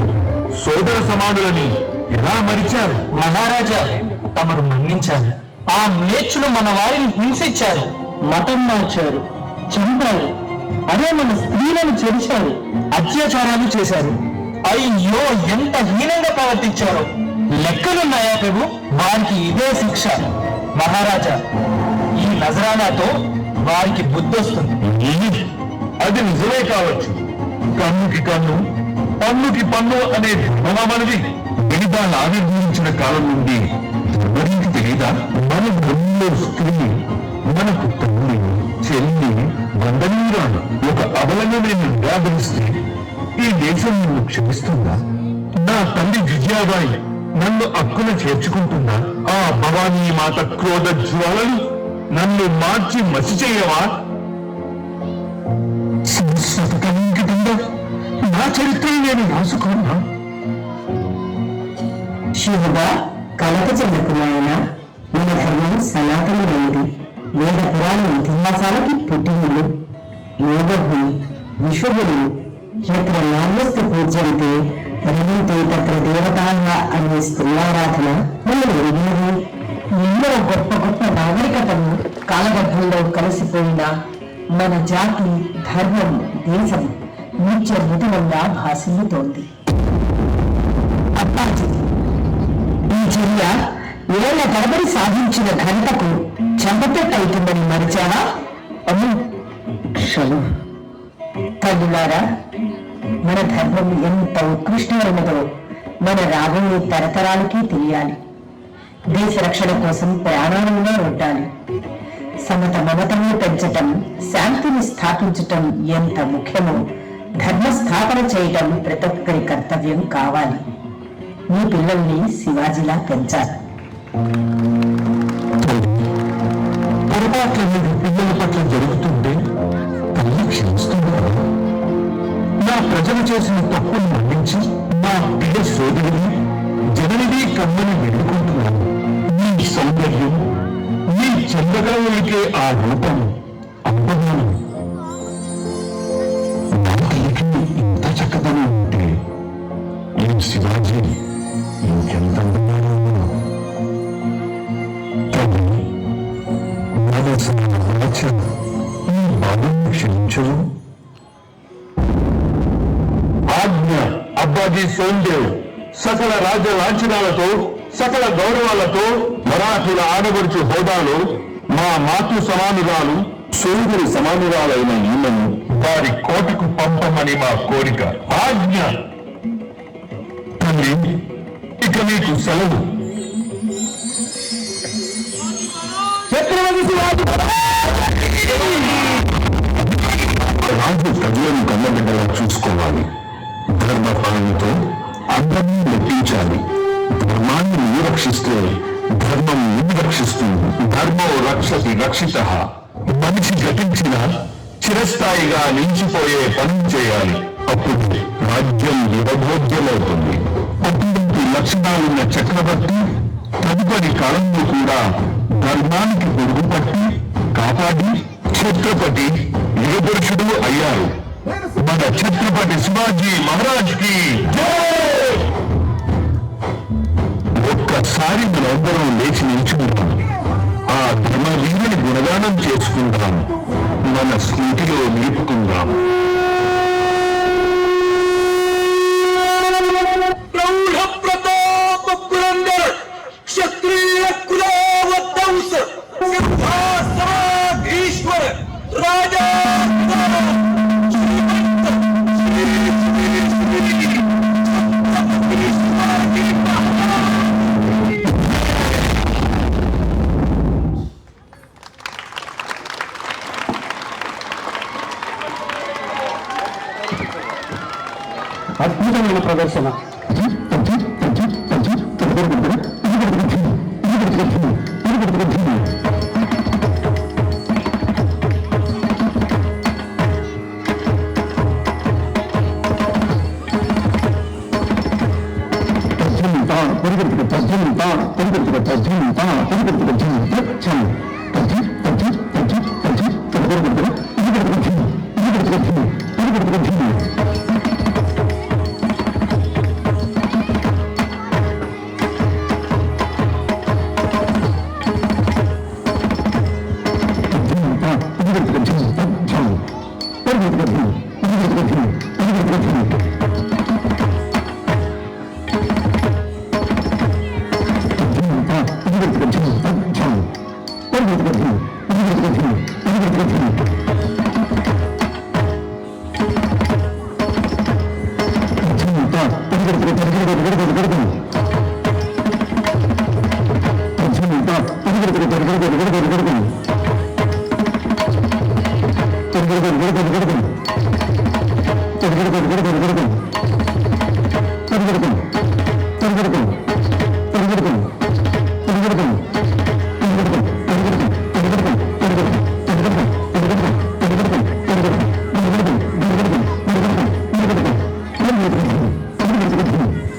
సోదర సమానులని ఎలా మరిచారు? మహారాజా, తమరు మన్నించారు. ఆ మ్లేచ్చులు మన వారిని హింసించారు, మతం మార్చారు, చంపారు. అదే మన స్త్రీలను చెరిచారు, అత్యాచారాలు చేశారు. అయ్యో, ఎంత హీనంగా ప్రవర్తించారో! లెక్కలున్నాయా ప్రభు? వారికి ఇదే శిక్ష. మహారాజా, ఈ నజరానాతో వారికి బుద్ధొస్తుంది. అది నిజమే కావచ్చు. కన్నుకి కన్ను, పన్నుకి పన్ను అనే ధర్మమనది విధాలు ఆవిర్భవించిన కాలం నుండి ఎవరికి తెలీదా? మన బ్రహ్మలో స్త్రీ మనకు తల్లి, చెల్లి, వందనీయురాలు. ఒక అబలంగా నేను నిరాదరిస్తే ఈ దేశం నన్ను క్షమిస్తుందా? నా తల్లి విజయాబాయి నన్ను అక్కున చేర్చుకుంటుందా? ఆ భవానీ మాత క్రోధ జ్వాలలు నన్ను మార్చి మసి చేయవా? శాశ్వతంగా నా చరిత్రను నేను రాసుకోనా? శివుగా కలత చెందకు నాయన. మన ధర్మం సనాతనమైనది. వేద పురాణ ఇతిహాసాలకి పుట్టినలు. యోగభూమి విశ్వగురు ఎక్కడ నార్యస్తు పూజ్యంతే రమంతే తత్ర దేవతాంగ అనే స్త్రీలారాధన మనం ఎరిగినది. ఎన్నో గొప్ప గొప్ప నాగరికతను కాలగర్భంలో కలిసిపోయిన మన జాతి, ధర్మం, దేశం నిత్య నూతనంగా భాసిల్లుతోంది. అప్పాజీ, ఈ చర్య ఏళ్ల తరబడి సాధించిన ఘనతకు చెంపపెట్టవుతుందని మరిచావా? అమ్ము క్షణం. తల్లులారా, మన ధర్మం ఎంత ఉత్కృష్టమైనదో మన రాబోయే తరతరాలకి తెలియాలి. దేశ రక్షణ కోసం ప్రాణాలుగా ఉండాలి. సమత మమతను పెంచటం, శాంతిని స్థాపించటం ఎంత ముఖ్యమో ధర్మ స్థాపన చేయటం ప్రతి ఒక్కరి కర్తవ్యం కావాలి. మీ పిల్లల్ని శివాజీలా పెంచాలి. పొరపాట్ల మీద పిల్లల పట్ల జరుగుతుంటే తల్లి క్షమిస్తుంది కదా? నా ప్రజలు చేసిన తప్పును మన్నించి నా పిల్ల సోదరుని జననిది కమ్మని వేడుకుంటున్నాను. నీ సౌందర్యం, నీ చంద్రగాయలకే ఆ రూపం అద్భుతం. నా తల్లికి ఇంత చక్కదనం ఉంటే ఈ శివాజీ ఇంకెంత ఈ బాధను క్షమించరు. ఆజ్ఞ అబ్బాజీ సోందేవ్ సకల రాజ్య లాంఛనాలతో, సకల గౌరవాలతో మరాఠుల ఆడబడుచు హోదాలో మా మాతృ సమానురాలు, సూర్యుడి సమానురాలైన ఈమెను వారి కోటకు పంపమని మా కోరిక. ఆజ్ఞ. తల్లి, ఇక మీకు సెలవు. రాజు ప్రజలను కన్నబిడ్డలా చూసుకోవాలి. ధర్మ పాలనతో అందరినీ మెప్పించాలి. ధర్మాన్ని నువ్వు రక్షిస్తే ధర్మం నిన్ను రక్షిస్తుంది. ధర్మో రక్షతి రక్షిత. మనిషి గతించిన చిరస్థాయిగా నిలిచిపోయే పని చేయాలి. అప్పుడు రాజ్యం నిరభోగ్యమవుతుంది. అటువంటి లక్షణాలున్న చక్రవర్తి తదుపరి కాలంలో కూడా ధర్మానికి పొరుగుపట్టి కాపాడి ఛత్రపతి యుగపురుషుడు అయ్యారు. మన ఛత్రపతి శివాజీ మహారాజ్కి ఒక్కసారి మనందరం లేచి నిల్చుకుందాం. ఆ ధర్మవీరుని గుణగానం చేసుకుందాం, మన స్మృతిలో నిలుపుకుందాం. प्रौढ़ प्रताप पुरंदर क्षत्रिय कुलावतंस सिंहासनाधीश्वर राजा श्रीमंत श्री छत्रपति शिवाजी అద్భుతమైన ప్రదర్శన.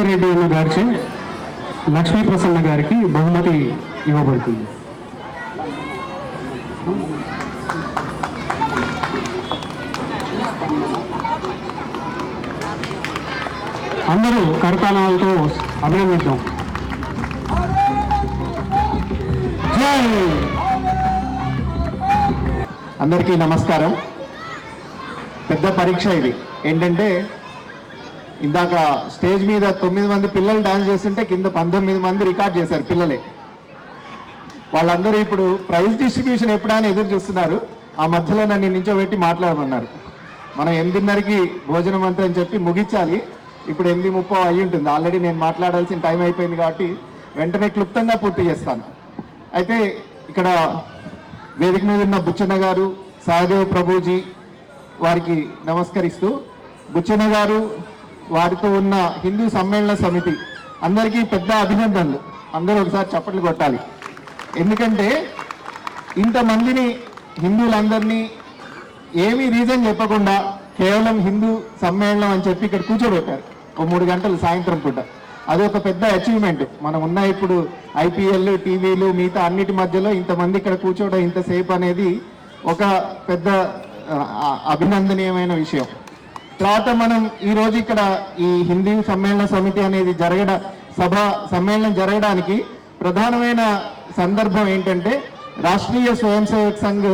రెడ్డి అన్న గారిచే లక్ష్మీ ప్రసన్న గారికి బహుమతి ఇవ్వబడుతుంది. అందరూ కరతాళాలతో అభినందిద్దాం. అందరికీ నమస్కారం. పెద్ద పరీక్ష ఇది. ఏంటంటే ఇందాక స్టేజ్ మీద 9 మంది పిల్లలు డాన్స్ చేస్తుంటే కింద 19 మంది రికార్డ్ చేశారు పిల్లలే. వాళ్ళందరూ ఇప్పుడు ప్రైజ్ డిస్ట్రిబ్యూషన్ ఎప్పుడైనా ఎదురు చూస్తున్నారు. ఆ మధ్యలో నన్ను నించోబెట్టి మాట్లాడమన్నారు. మనం 8:30కి భోజనం అంతా అని చెప్పి ముగించాలి. ఇప్పుడు 8:30 అయ్యి ఉంటుంది. ఆల్రెడీ నేను మాట్లాడాల్సిన టైం అయిపోయింది కాబట్టి వెంటనే క్లుప్తంగా పూర్తి చేస్తాను. అయితే ఇక్కడ వేదిక మీద ఉన్న బుచ్చన్న గారు, సహదేవ్ ప్రభుజీ వారికి నమస్కరిస్తూ, బుచ్చన్న గారు వారితో ఉన్న హిందూ సమ్మేళన సమితి అందరికీ పెద్ద అభినందనలు. అందరూ ఒకసారి చప్పట్లు కొట్టాలి. ఎందుకంటే ఇంతమందిని హిందువులందరినీ ఏమీ రీజన్ చెప్పకుండా కేవలం హిందూ సమ్మేళనం అని చెప్పి ఇక్కడ కూర్చోబెట్టారు ఓ 3 గంటలు సాయంత్రం పూట. అదొక పెద్ద అచీవ్మెంట్. మనం ఉన్న ఇప్పుడు ఐపీఎల్, టీవీలు, మిగతా అన్నిటి మధ్యలో ఇంతమంది ఇక్కడ కూర్చోవడం, ఇంతసేపు అనేది ఒక పెద్ద అభినందనీయమైన విషయం. తర్వాత మనం ఈరోజు ఇక్కడ ఈ హిందూ సమ్మేళన సమితి అనేది సమ్మేళనం జరగడానికి ప్రధానమైన సందర్భం ఏంటంటే రాష్ట్రీయ స్వయం సేవక్ సంఘ్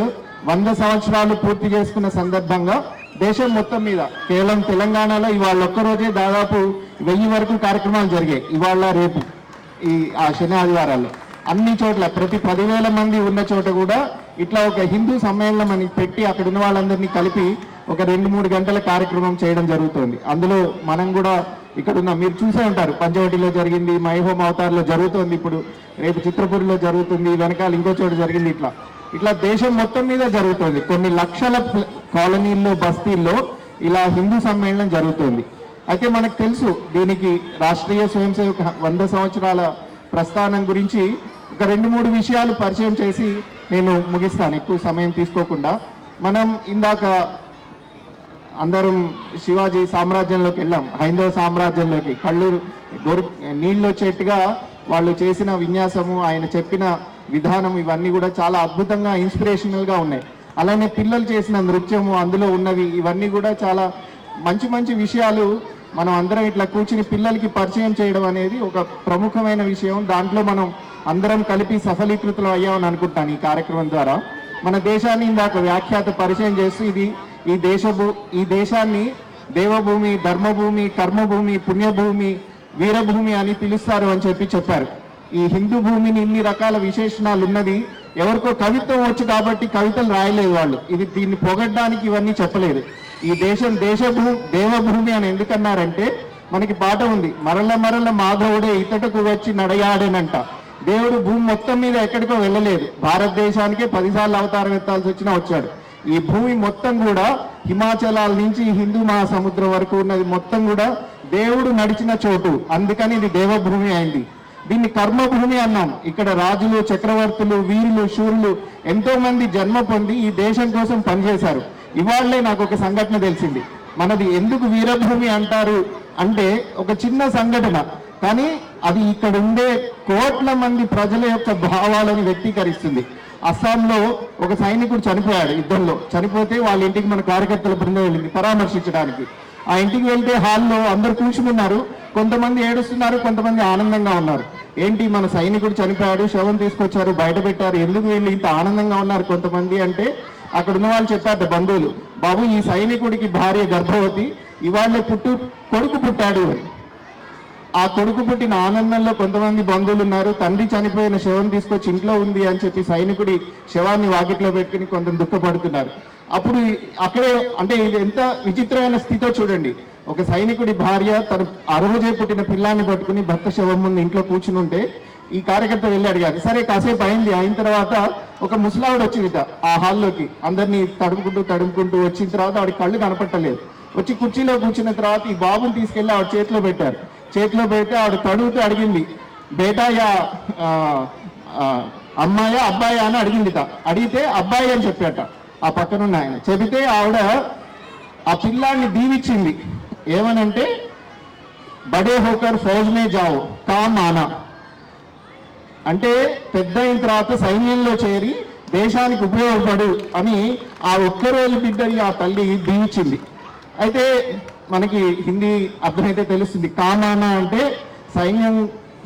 100 సంవత్సరాలు పూర్తి చేసుకున్న సందర్భంగా దేశం మొత్తం మీద కేవలం తెలంగాణలో ఇవాళ ఒక్కరోజే దాదాపు 1000 వరకు కార్యక్రమాలు జరిగాయి. ఇవాళ రేపు ఆ శని ఆదివారాల్లో అన్ని చోట్ల ప్రతి 10,000 మంది ఉన్న చోట కూడా ఇట్లా ఒక హిందూ సమ్మేళనం అని పెట్టి అక్కడ ఉన్న వాళ్ళందరినీ కలిపి ఒక 2-3 గంటల కార్యక్రమం చేయడం జరుగుతుంది. అందులో మనం కూడా ఇక్కడ ఉన్న మీరు చూసే ఉంటారు. పంచవటిలో జరిగింది, మైహోం అవతార్లో జరుగుతుంది, ఇప్పుడు రేపు చిత్రపూర్లో జరుగుతుంది, వెనకాల ఇంకో చోట జరిగింది. ఇట్లా దేశం మొత్తం మీద జరుగుతుంది. కొన్ని లక్షల కాలనీల్లో, బస్తీల్లో ఇలా హిందూ సమ్మేళనం జరుగుతుంది. అయితే మనకు తెలుసు దీనికి రాష్ట్రీయ స్వయం సేవక్ 100 సంవత్సరాల ప్రస్థానం గురించి ఒక 2-3 విషయాలు పరిచయం చేసి నేను ముగిస్తాను ఎక్కువ సమయం తీసుకోకుండా. మనం ఇందాక అందరం శివాజీ సామ్రాజ్యంలోకి వెళ్ళాం, హైందవ సామ్రాజ్యంలోకి. కళ్ళు నీళ్ళు వచ్చేట్టుగా వాళ్ళు చేసిన విన్యాసము, ఆయన చెప్పిన విధానం ఇవన్నీ కూడా చాలా అద్భుతంగా ఇన్స్పిరేషనల్గా ఉన్నాయి. అలానే పిల్లలు చేసిన నృత్యము, అందులో ఉన్నవి ఇవన్నీ కూడా చాలా మంచి మంచి విషయాలు. మనం అందరం ఇట్లా కూర్చుని పిల్లలకి పరిచయం చేయడం అనేది ఒక ప్రముఖమైన విషయం. దాంట్లో మనం అందరం కలిపి సఫలీకృతులు అయ్యామని అనుకుంటాను ఈ కార్యక్రమం ద్వారా. మన దేశాన్ని ఇందాక వ్యాఖ్యాత పరిచయం చేస్తూ ఈ దేశాన్ని దేవభూమి, ధర్మభూమి, కర్మభూమి, పుణ్యభూమి, వీరభూమి అని పిలుస్తారు అని చెప్పారు. ఈ హిందూ భూమిని ఇన్ని రకాల విశేషణాలు ఉన్నది. ఎవరికో కవిత్వం వచ్చు కాబట్టి కవితలు రాయలేదు వాళ్ళు. దీన్ని పొగడ్డానికి ఇవన్నీ చెప్పలేదు. ఈ దేశం దేవభూమి అని ఎందుకన్నారంటే మనకి పాట ఉంది, మరల మరల మాధవుడే ఇతటకు వచ్చి నడయాడేనంట. దేవుడు భూమి మొత్తం మీద ఎక్కడికో వెళ్ళలేదు, భారతదేశానికే 10 సార్లు అవతారం ఎత్తాల్సి వచ్చినా వచ్చాడు. ఈ భూమి మొత్తం కూడా హిమాచలాల నుంచి హిందూ మహాసముద్రం వరకు ఉన్నది మొత్తం కూడా దేవుడు నడిచిన చోటు, అందుకని ఇది దేవభూమి అయింది. దీన్ని కర్మభూమి అన్నాం. ఇక్కడ రాజులు, చక్రవర్తులు, వీరులు, శూరులు ఎంతో మంది జన్మ పొంది ఈ దేశం కోసం పనిచేశారు. ఇవాళ్లే నాకు ఒక సంఘటన తెలిసింది. మనది ఎందుకు వీరభూమి అంటారు అంటే ఒక చిన్న సంఘటన, కానీ అది ఇక్కడ ఉండే కోట్ల మంది ప్రజల యొక్క భావాలను వ్యక్తీకరిస్తుంది. అస్సాంలో ఒక సైనికుడు చనిపోయాడు యుద్ధంలో. చనిపోతే వాళ్ళ ఇంటికి మన కార్యకర్తల బృందం వెళ్ళింది పరామర్శించడానికి. ఆ ఇంటికి వెళ్తే హాల్లో అందరు కూర్చున్నారు, కొంతమంది ఏడుస్తున్నారు, కొంతమంది ఆనందంగా ఉన్నారు. ఏంటి, మన సైనికుడు చనిపోయాడు, శవం తీసుకొచ్చారు, బయట పెట్టారు, ఎందుకు వీళ్ళు ఇంత ఆనందంగా ఉన్నారు కొంతమంది అంటే, అక్కడ ఉన్న వాళ్ళు చెప్పారు బంధువులు, బాబు ఈ సైనికుడికి భార్య గర్భవతి, ఇవాళ కొడుకు పుట్టాడు అని. ఆ కొడుకు పుట్టిన ఆనందంలో కొంతమంది బంధువులు ఉన్నారు, తండ్రి చనిపోయిన శవం తీసుకొచ్చి ఇంట్లో ఉంది అని చెప్పి సైనికుడి శవాన్ని వాకిట్లో పెట్టుకుని కొంత దుఃఖపడుతున్నారు. అప్పుడు అక్కడే అంటే ఇది ఎంత విచిత్రమైన స్థితితో చూడండి. ఒక సైనికుడి భార్య తను ఆ రోజే పుట్టిన పిల్లాన్ని పట్టుకుని భర్త శవం ముందు ఇంట్లో కూర్చుని ఉంటే ఈ కార్యకర్త వెళ్ళి అడిగారు. సరే కాసేపు అయిన తర్వాత ఒక ముసలావిడ వచ్చిందిట ఆ హాల్లోకి. అందరినీ తడుముకుంటూ వచ్చిన తర్వాత ఆవిడ కళ్ళు కనపట్టలేదు. వచ్చి కుర్చీలో కూర్చున్న తర్వాత ఈ బాబుని తీసుకెళ్లి ఆవిడ చేతిలో పెట్టారు. చేతిలో పెడితే ఆవిడ తడుగుతూ అడిగింది, బేటాయా అమ్మాయా అబ్బాయా అని అడిగిందిట. అడిగితే అబ్బాయి అని చెప్పాట ఆ పక్కనున్న ఆయన. చెబితే ఆవిడ ఆ పిల్లాన్ని దీవిచ్చింది. ఏమనంటే బడే హోకర్ ఫౌజ్ మే జాओ కామ్ ఆనా అంటే పెద్ద అయిన తర్వాత సైన్యంలో చేరి దేశానికి ఉపయోగపడు అని ఆ ఒక్కరోజు బిడ్డని ఆ తల్లి దీవించింది. అయితే మనకి హిందీ అర్థమైతే తెలుస్తుంది. కామానా అంటే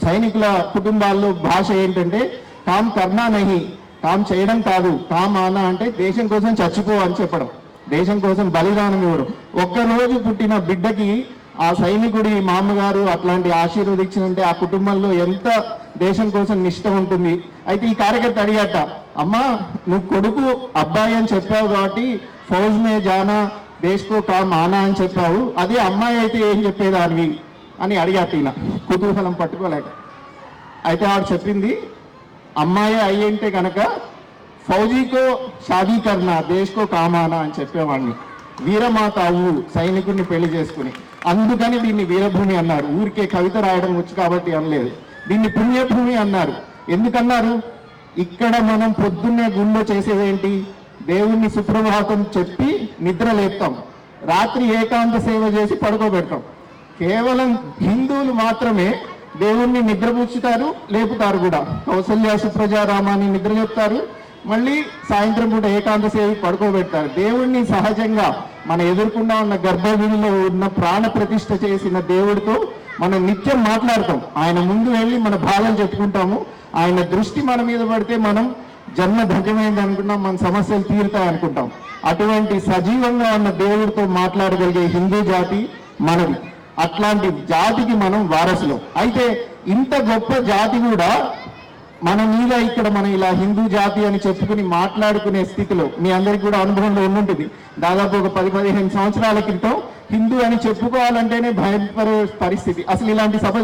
సైనికుల కుటుంబాల్లో భాష ఏంటంటే కామ్ కర్నా నహి, కామ్ చేయడం కాదు, కామ్ ఆనా అంటే దేశం కోసం చచ్చిపో అని చెప్పడం, దేశం కోసం బలిదానం ఇవ్వడం. ఒక్కరోజు పుట్టిన బిడ్డకి ఆ సైనికుడి మామగారు అట్లాంటి ఆశీర్వదించినంటే ఆ కుటుంబంలో ఎంత దేశం కోసం నిష్ట ఉంటుంది. అయితే ఈ కార్యకర్త అడిగాట, అమ్మా నువ్వు కొడుకు అబ్బాయి అని చెప్పావు కాబట్టి ఫౌజ్ మే జానా దేశ్కో కామ్ ఆనా అని చెప్పావు, అదే అమ్మాయి అయితే ఏం చెప్పేదానివి అని అడిగాట. ఇలా కుతూహలం పట్టుకోలేక. అయితే ఆవిడ చెప్పింది, అమ్మాయి అయ్యింటే కనుక ఫౌజీకో షాదీ కర్నా దేశ్కో కామానా అని చెప్పేవాడిని, వీరమాత అవ్వు సైనికుడిని పెళ్లి చేసుకుని, అందుకని దీన్ని వీరభూమి అన్నారు. ఊరికే కవిత రాయడం వచ్చు కాబట్టి అనలేదు. దీన్ని పుణ్యభూమి అన్నారు. ఎందుకన్నారు? ఇక్కడ మనం పొద్దున్నే గుళ్ళో చేసేదేంటి, దేవుణ్ణి సుప్రభాతం చెప్పి నిద్ర లేపుతాం, రాత్రి ఏకాంత సేవ చేసి పడుకోబెడతాం. కేవలం హిందువులు మాత్రమే దేవుణ్ణి నిద్రపుచ్చుతారు, లేపుతారు కూడా. కౌసల్య సుప్రజారామాన్ని నిద్ర లేపుతారు, మళ్ళీ సాయంత్రం పూట ఏకాంత సేవి పడుకోబెడతారు. దేవుణ్ణి సహజంగా మన ఎదుర్కొన్నా ఉన్న గర్భగుడిలో ఉన్న ప్రాణ ప్రతిష్ఠ చేసిన దేవుడితో మనం నిత్యం మాట్లాడతాం. ఆయన ముందు వెళ్ళి మన బాధలు చెప్పుకుంటాము. ఆయన దృష్టి మన మీద పడితే మనం జన్మ ధన్యమైంది అనుకుంటాం, మన సమస్యలు తీరుతాయి అనుకుంటాం. అటువంటి సజీవంగా ఉన్న దేవుడితో మాట్లాడగలిగే హిందూ జాతి మనది. అట్లాంటి జాతికి మనం వారసులం. అయితే ఇంత గొప్ప జాతి కూడా మన మీద ఇక్కడ మనం ఇలా హిందూ జాతి అని చెప్పుకుని మాట్లాడుకునే స్థితిలో మీ అందరికి కూడా అనుభవంలో ఉండుంటుంది. దాదాపు ఒక 10-15 సంవత్సరాల క్రితం హిందూ అని చెప్పుకోవాలంటేనే భయంకర పరిస్థితి. అసలు ఇలాంటి సభ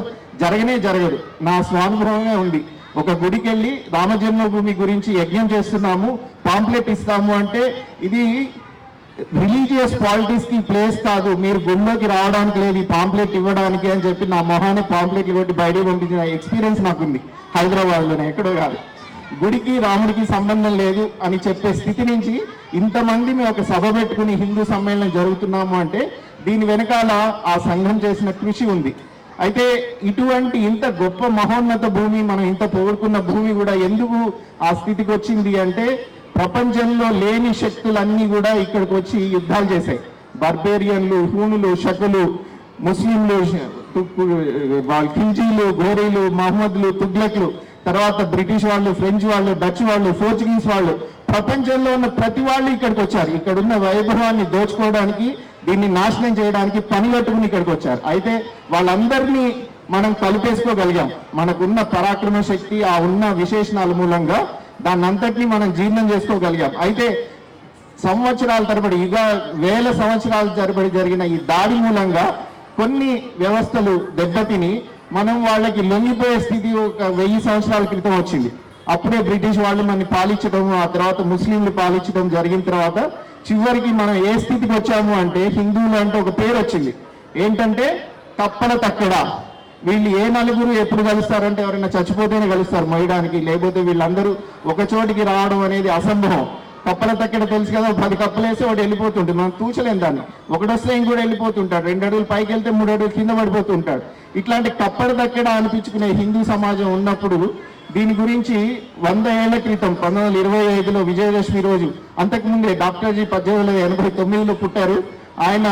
జరగదు. నా స్వానుభవమే ఉంది. ఒక గుడికి వెళ్ళి రామజన్మభూమి గురించి యజ్ఞం చేస్తున్నాము, పాంప్లెట్ ఇస్తాము అంటే ఇది రిలీజియస్ పాలిటిక్స్ కి ప్లేస్ కాదు, మీరు గుడిలోకి రావడానికి లేదు ఈ పాంప్లెట్ ఇవ్వడానికి అని చెప్పి నా మొహాన్ని పాంప్లెట్లు కొట్టి బయటకు పంపించిన ఎక్స్పీరియన్స్ నాకుంది హైదరాబాద్లోనే, ఎక్కడో కాదు. గుడికి రాముడికి సంబంధం లేదు అని చెప్పే స్థితి నుంచి ఇంతమంది మేము ఒక సభ పెట్టుకుని హిందూ సమ్మేళనం జరుగుతున్నాము అంటే దీని వెనకాల ఆ సంఘం చేసిన కృషి ఉంది. అయితే ఇటువంటి ఇంత గొప్ప మహోన్నత భూమి, మనం ఇంత పొగుడుకున్న భూమి కూడా ఎందుకు ఆ స్థితికి వచ్చింది అంటే ప్రపంచంలో లేని శక్తులన్నీ కూడా ఇక్కడికి వచ్చి యుద్ధాలు చేశాయి. బర్బేరియన్లు, హూనులు, షకులు, ముస్లింలు, ఖిల్జీలు, గోరీలు, మహమ్మద్లు, తుగ్లక్లు, తర్వాత బ్రిటిష్ వాళ్ళు, ఫ్రెంచ్ వాళ్ళు, డచ్ వాళ్ళు, పోర్చుగీస్ వాళ్ళు, ప్రపంచంలో ఉన్న ప్రతి వాళ్ళు ఇక్కడికి వచ్చారు. ఇక్కడున్న వైభవాన్ని దోచుకోవడానికి, దీన్ని నాశనం చేయడానికి పని కట్టుకుని ఇక్కడికి వచ్చారు. అయితే వాళ్ళందరినీ మనం కలిపేసుకోగలిగాం. మనకున్న పరాక్రమ శక్తి, ఆ ఉన్న విశేషణాల మూలంగా దాన్ని అంతటినీ మనం జీర్ణం చేసుకోగలిగాం. అయితే సంవత్సరాల తరబడి, వేల సంవత్సరాల తరబడి జరిగిన ఈ దాడి మూలంగా కొన్ని వ్యవస్థలు దెబ్బతిని మనం వాళ్ళకి లొంగిపోయే స్థితి ఒక 1000 సంవత్సరాల క్రితం వచ్చింది. అప్పుడే బ్రిటిష్ వాళ్ళు మనని పాలించడం, ఆ తర్వాత ముస్లింలు పాలించడం జరిగిన తర్వాత చివరికి మనం ఏ స్థితికి వచ్చాము అంటే హిందువులు అంటే ఒక పేరు వచ్చింది. ఏంటంటే తప్పల తక్కడ. వీళ్ళు ఏ నలుగురు ఎప్పుడు కలుస్తారంటే ఎవరైనా చచ్చిపోతేనే కలుస్తారు మొయ్యడానికి, లేకపోతే వీళ్ళందరూ ఒక చోటికి రావడం అనేది అసంభవం. కప్పల తక్కడ తెలుసు కదా, 10 కప్పలు వేస్తే వాడు వెళ్ళిపోతుంటాడు, మనం తూచలేం దాన్ని. ఒకటొస్తే ఇంకోటి వెళ్ళిపోతుంటాడు, 2 అడుగులు పైకి వెళ్తే 3 అడుగులు కింద పడిపోతుంటాడు. ఇట్లాంటి కప్పల తక్కడ అనిపించుకునే హిందూ సమాజం ఉన్నప్పుడు దీని గురించి 100 ఏళ్ల క్రితం 1925లో విజయదశమి రోజు, అంతకుముందే డాక్టర్జీ 1889లో పుట్టారు. ఆయన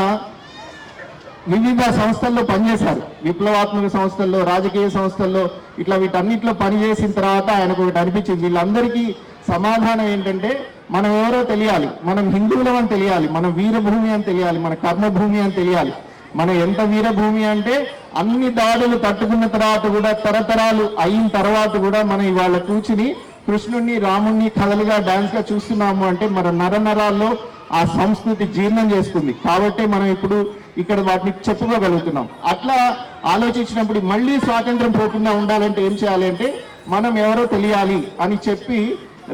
వివిధ సంస్థల్లో పనిచేశారు, విప్లవాత్మక సంస్థల్లో, రాజకీయ సంస్థల్లో, ఇట్లా వీటన్నిటిలో పనిచేసిన తర్వాత ఆయనకు ఒకటి అనిపించింది, వీళ్ళందరికీ సమాధానం ఏంటంటే మనం ఎవరో తెలియాలి, మనం హిందువులం అని తెలియాలి, మన వీరభూమి అని తెలియాలి, మన కర్మభూమి అని తెలియాలి. మనం ఎంత వీరభూమి అంటే అన్ని దాడులు తట్టుకున్న తర్వాత కూడా, తరతరాలు అయిన తర్వాత కూడా మనం ఇవాళ కూర్చుని కృష్ణుణ్ణి, రాముణ్ణి కథలుగా, డాన్స్ గా చూస్తున్నాము అంటే మన నరనరాల్లో ఆ సంస్కృతి జీర్ణం చేసుకుంది. కాబట్టి మనం ఇప్పుడు ఇక్కడ వాటిని చెప్పుకోగలుగుతున్నాం. అట్లా ఆలోచించినప్పుడు మళ్ళీ స్వాతంత్రం పోకుండా ఉండాలంటే ఏం చేయాలి అంటే మనం ఎవరో తెలియాలి అని చెప్పి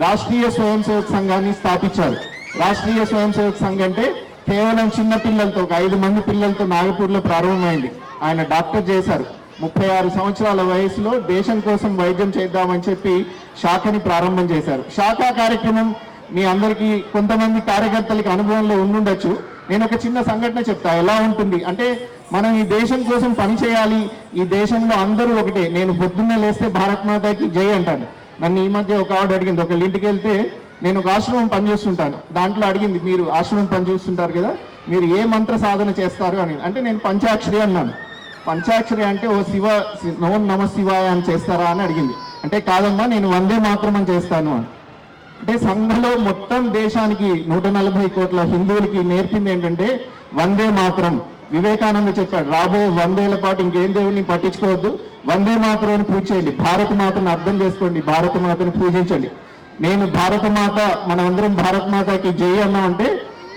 రాష్ట్రీయ స్వయం సేవక్ సంఘాన్ని స్థాపించారు. రాష్ట్రీయ స్వయం సేవక్ సంఘ్ అంటే కేవలం చిన్న పిల్లలతో, ఒక 5 మంది పిల్లలతో నాగపూర్లో ప్రారంభమైంది. ఆయన డాక్టర్ చేశారు. 36 సంవత్సరాల వయసులో దేశం కోసం వైద్యం చేద్దామని చెప్పి శాఖని ప్రారంభం చేశారు. శాఖా కార్యక్రమం మీ అందరికీ, కొంతమంది కార్యకర్తలకి అనుభవంలో ఉండుండొచ్చు. నేను ఒక చిన్న సంఘటన చెప్తా, ఎలా ఉంటుంది అంటే మనం ఈ దేశం కోసం పని చేయాలి, ఈ దేశంలో అందరూ ఒకటే. నేను పొద్దున్నే లేస్తే భారత్ మాతాకి జై అంటాను. నన్ను ఈ మధ్య ఒక ఆవిడ అడిగింది, ఒకళ్ళ ఇంటికి వెళ్తే, నేను ఒక ఆశ్రమం పనిచేస్తుంటాను, దాంట్లో అడిగింది, మీరు ఆశ్రమం పనిచేస్తుంటారు కదా, మీరు ఏ మంత్ర సాధన చేస్తారు అని. అంటే నేను పంచాక్షరి అన్నాను. పంచాక్షరి అంటే ఓ శివ, ఓం నమ శివాయ అని చేస్తారా అని అడిగింది. అంటే కాదమ్మా, నేను వందే మాత్రం అని చేస్తాను అని. అంటే సంఘంలో మొత్తం దేశానికి 140 కోట్ల హిందువులకి నేర్పింది ఏంటంటే వందే మాత్రం. వివేకానంద చెప్పాడు, రాబోయే 100 ఏళ్ల పాటు ఇంకేం దేవుడిని పట్టించుకోవద్దు, వందే మాత్రం అని పూజ చేయండి, భారత మాతను అర్థం చేసుకోండి, భారత మాతను పూజించండి. నేను భారత మాత, మనమందరం భారత మాతకి జై అన్నామంటే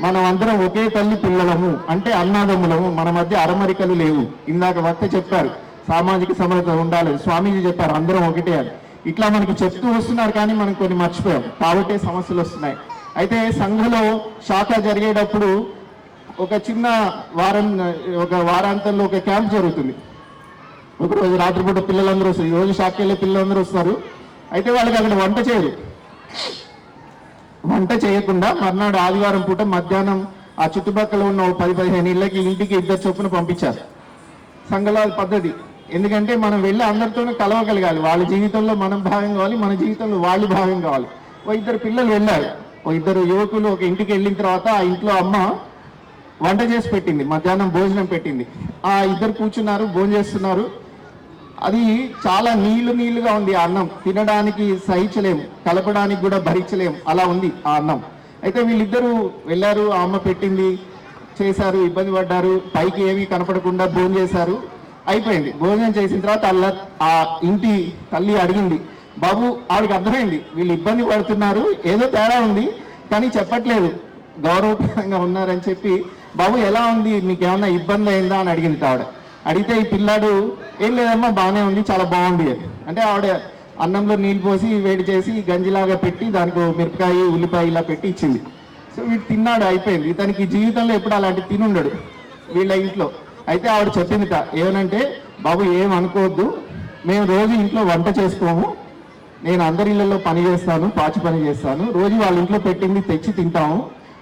మనం అందరం ఒకే తల్లి పిల్లలము, అంటే అన్నాదమ్ములము, మన మధ్య అరమరికలు లేవు. ఇందాక వక్త చెప్పారు సామాజిక సమరత ఉండాలి, స్వామీజీ చెప్పారు అందరం ఒకటే అని. ఇట్లా మనకి చెప్తూ వస్తున్నారు, కానీ మనం కొన్ని మర్చిపోయాం, కాబట్టే సమస్యలు వస్తున్నాయి. అయితే సంఘంలో శాఖ జరిగేటప్పుడు ఒక చిన్న వారాంతంలో ఒక క్యాంప్ జరుగుతుంది. ఒకరోజు రాత్రిపూట పిల్లలందరూ వస్తారు, ఈరోజు శాఖకి వెళ్ళే పిల్లలందరూ వస్తారు. అయితే వాళ్ళకి అక్కడ వంట చేయరు. వంట చేయకుండా మర్నాడు ఆదివారం పూట మధ్యాహ్నం ఆ చుట్టుపక్కల ఉన్న 10-15 ఇళ్ళకి ఇంటికి 2 చొప్పున పంపించారు. సంఘాల పద్ధతి. ఎందుకంటే మనం వెళ్ళి అందరితోనూ కలవగలగాలి, వాళ్ళ జీవితంలో మనం భాగం కావాలి, మన జీవితంలో వాళ్ళు భాగం కావాలి. 2 పిల్లలు వెళ్ళారు. 2 యువకులు ఒక ఇంటికి వెళ్ళిన తర్వాత ఆ ఇంట్లో అమ్మ వంట చేసి పెట్టింది, మధ్యాహ్నం భోజనం పెట్టింది. ఆ 2 కూర్చున్నారు, భోజనం చేస్తున్నారు. అది చాలా నీళ్లుగా ఉంది ఆ అన్నం, తినడానికి సహించలేము, కలపడానికి కూడా భరించలేము, అలా ఉంది ఆ అన్నం. అయితే వీళ్ళిద్దరూ వెళ్ళారు, ఆ అమ్మ పెట్టింది, చేశారు, ఇబ్బంది పడ్డారు, పైకి ఏమీ కనపడకుండా భోజనం చేశారు. అయిపోయింది. భోజనం చేసిన తర్వాత ఆ ఇంటి తల్లి అడిగింది, బాబు, ఆవిడకి అర్థమైంది వీళ్ళు ఇబ్బంది పడుతున్నారు, ఏదో తేడా ఉంది, కానీ చెప్పట్లేదు, గౌరవప్రదంగా ఉన్నారని చెప్పి, బాబు ఎలా ఉంది, మీకు ఏమన్నా ఇబ్బంది అయిందా అని అడిగింది ఆవిడ. అడిగితే ఈ పిల్లాడు, ఏం లేదమ్మా బాగానే ఉంది, చాలా బాగుంది అని. అంటే ఆవిడ అన్నంలో నీళ్ళు పోసి వేడి చేసి గంజిలాగా పెట్టి దానికి మిరపకాయ, ఉల్లిపాయ ఇలా పెట్టి ఇచ్చింది. సో వీడు తిన్నాడు, అయిపోయింది. ఇతనికి జీవితంలో ఎప్పుడు అలాంటి తినుండడు వీళ్ళ ఇంట్లో. అయితే ఆవిడ చెప్పిందిట ఏమనంటే, బాబు ఏం అనుకోవద్దు, మేము రోజు ఇంట్లో వంట చేసుకోము, నేను అందరి ఇళ్లలో పని చేస్తాను, పాచి పని చేస్తాను, రోజు వాళ్ళ ఇంట్లో పెట్టింది తెచ్చి తింటాము.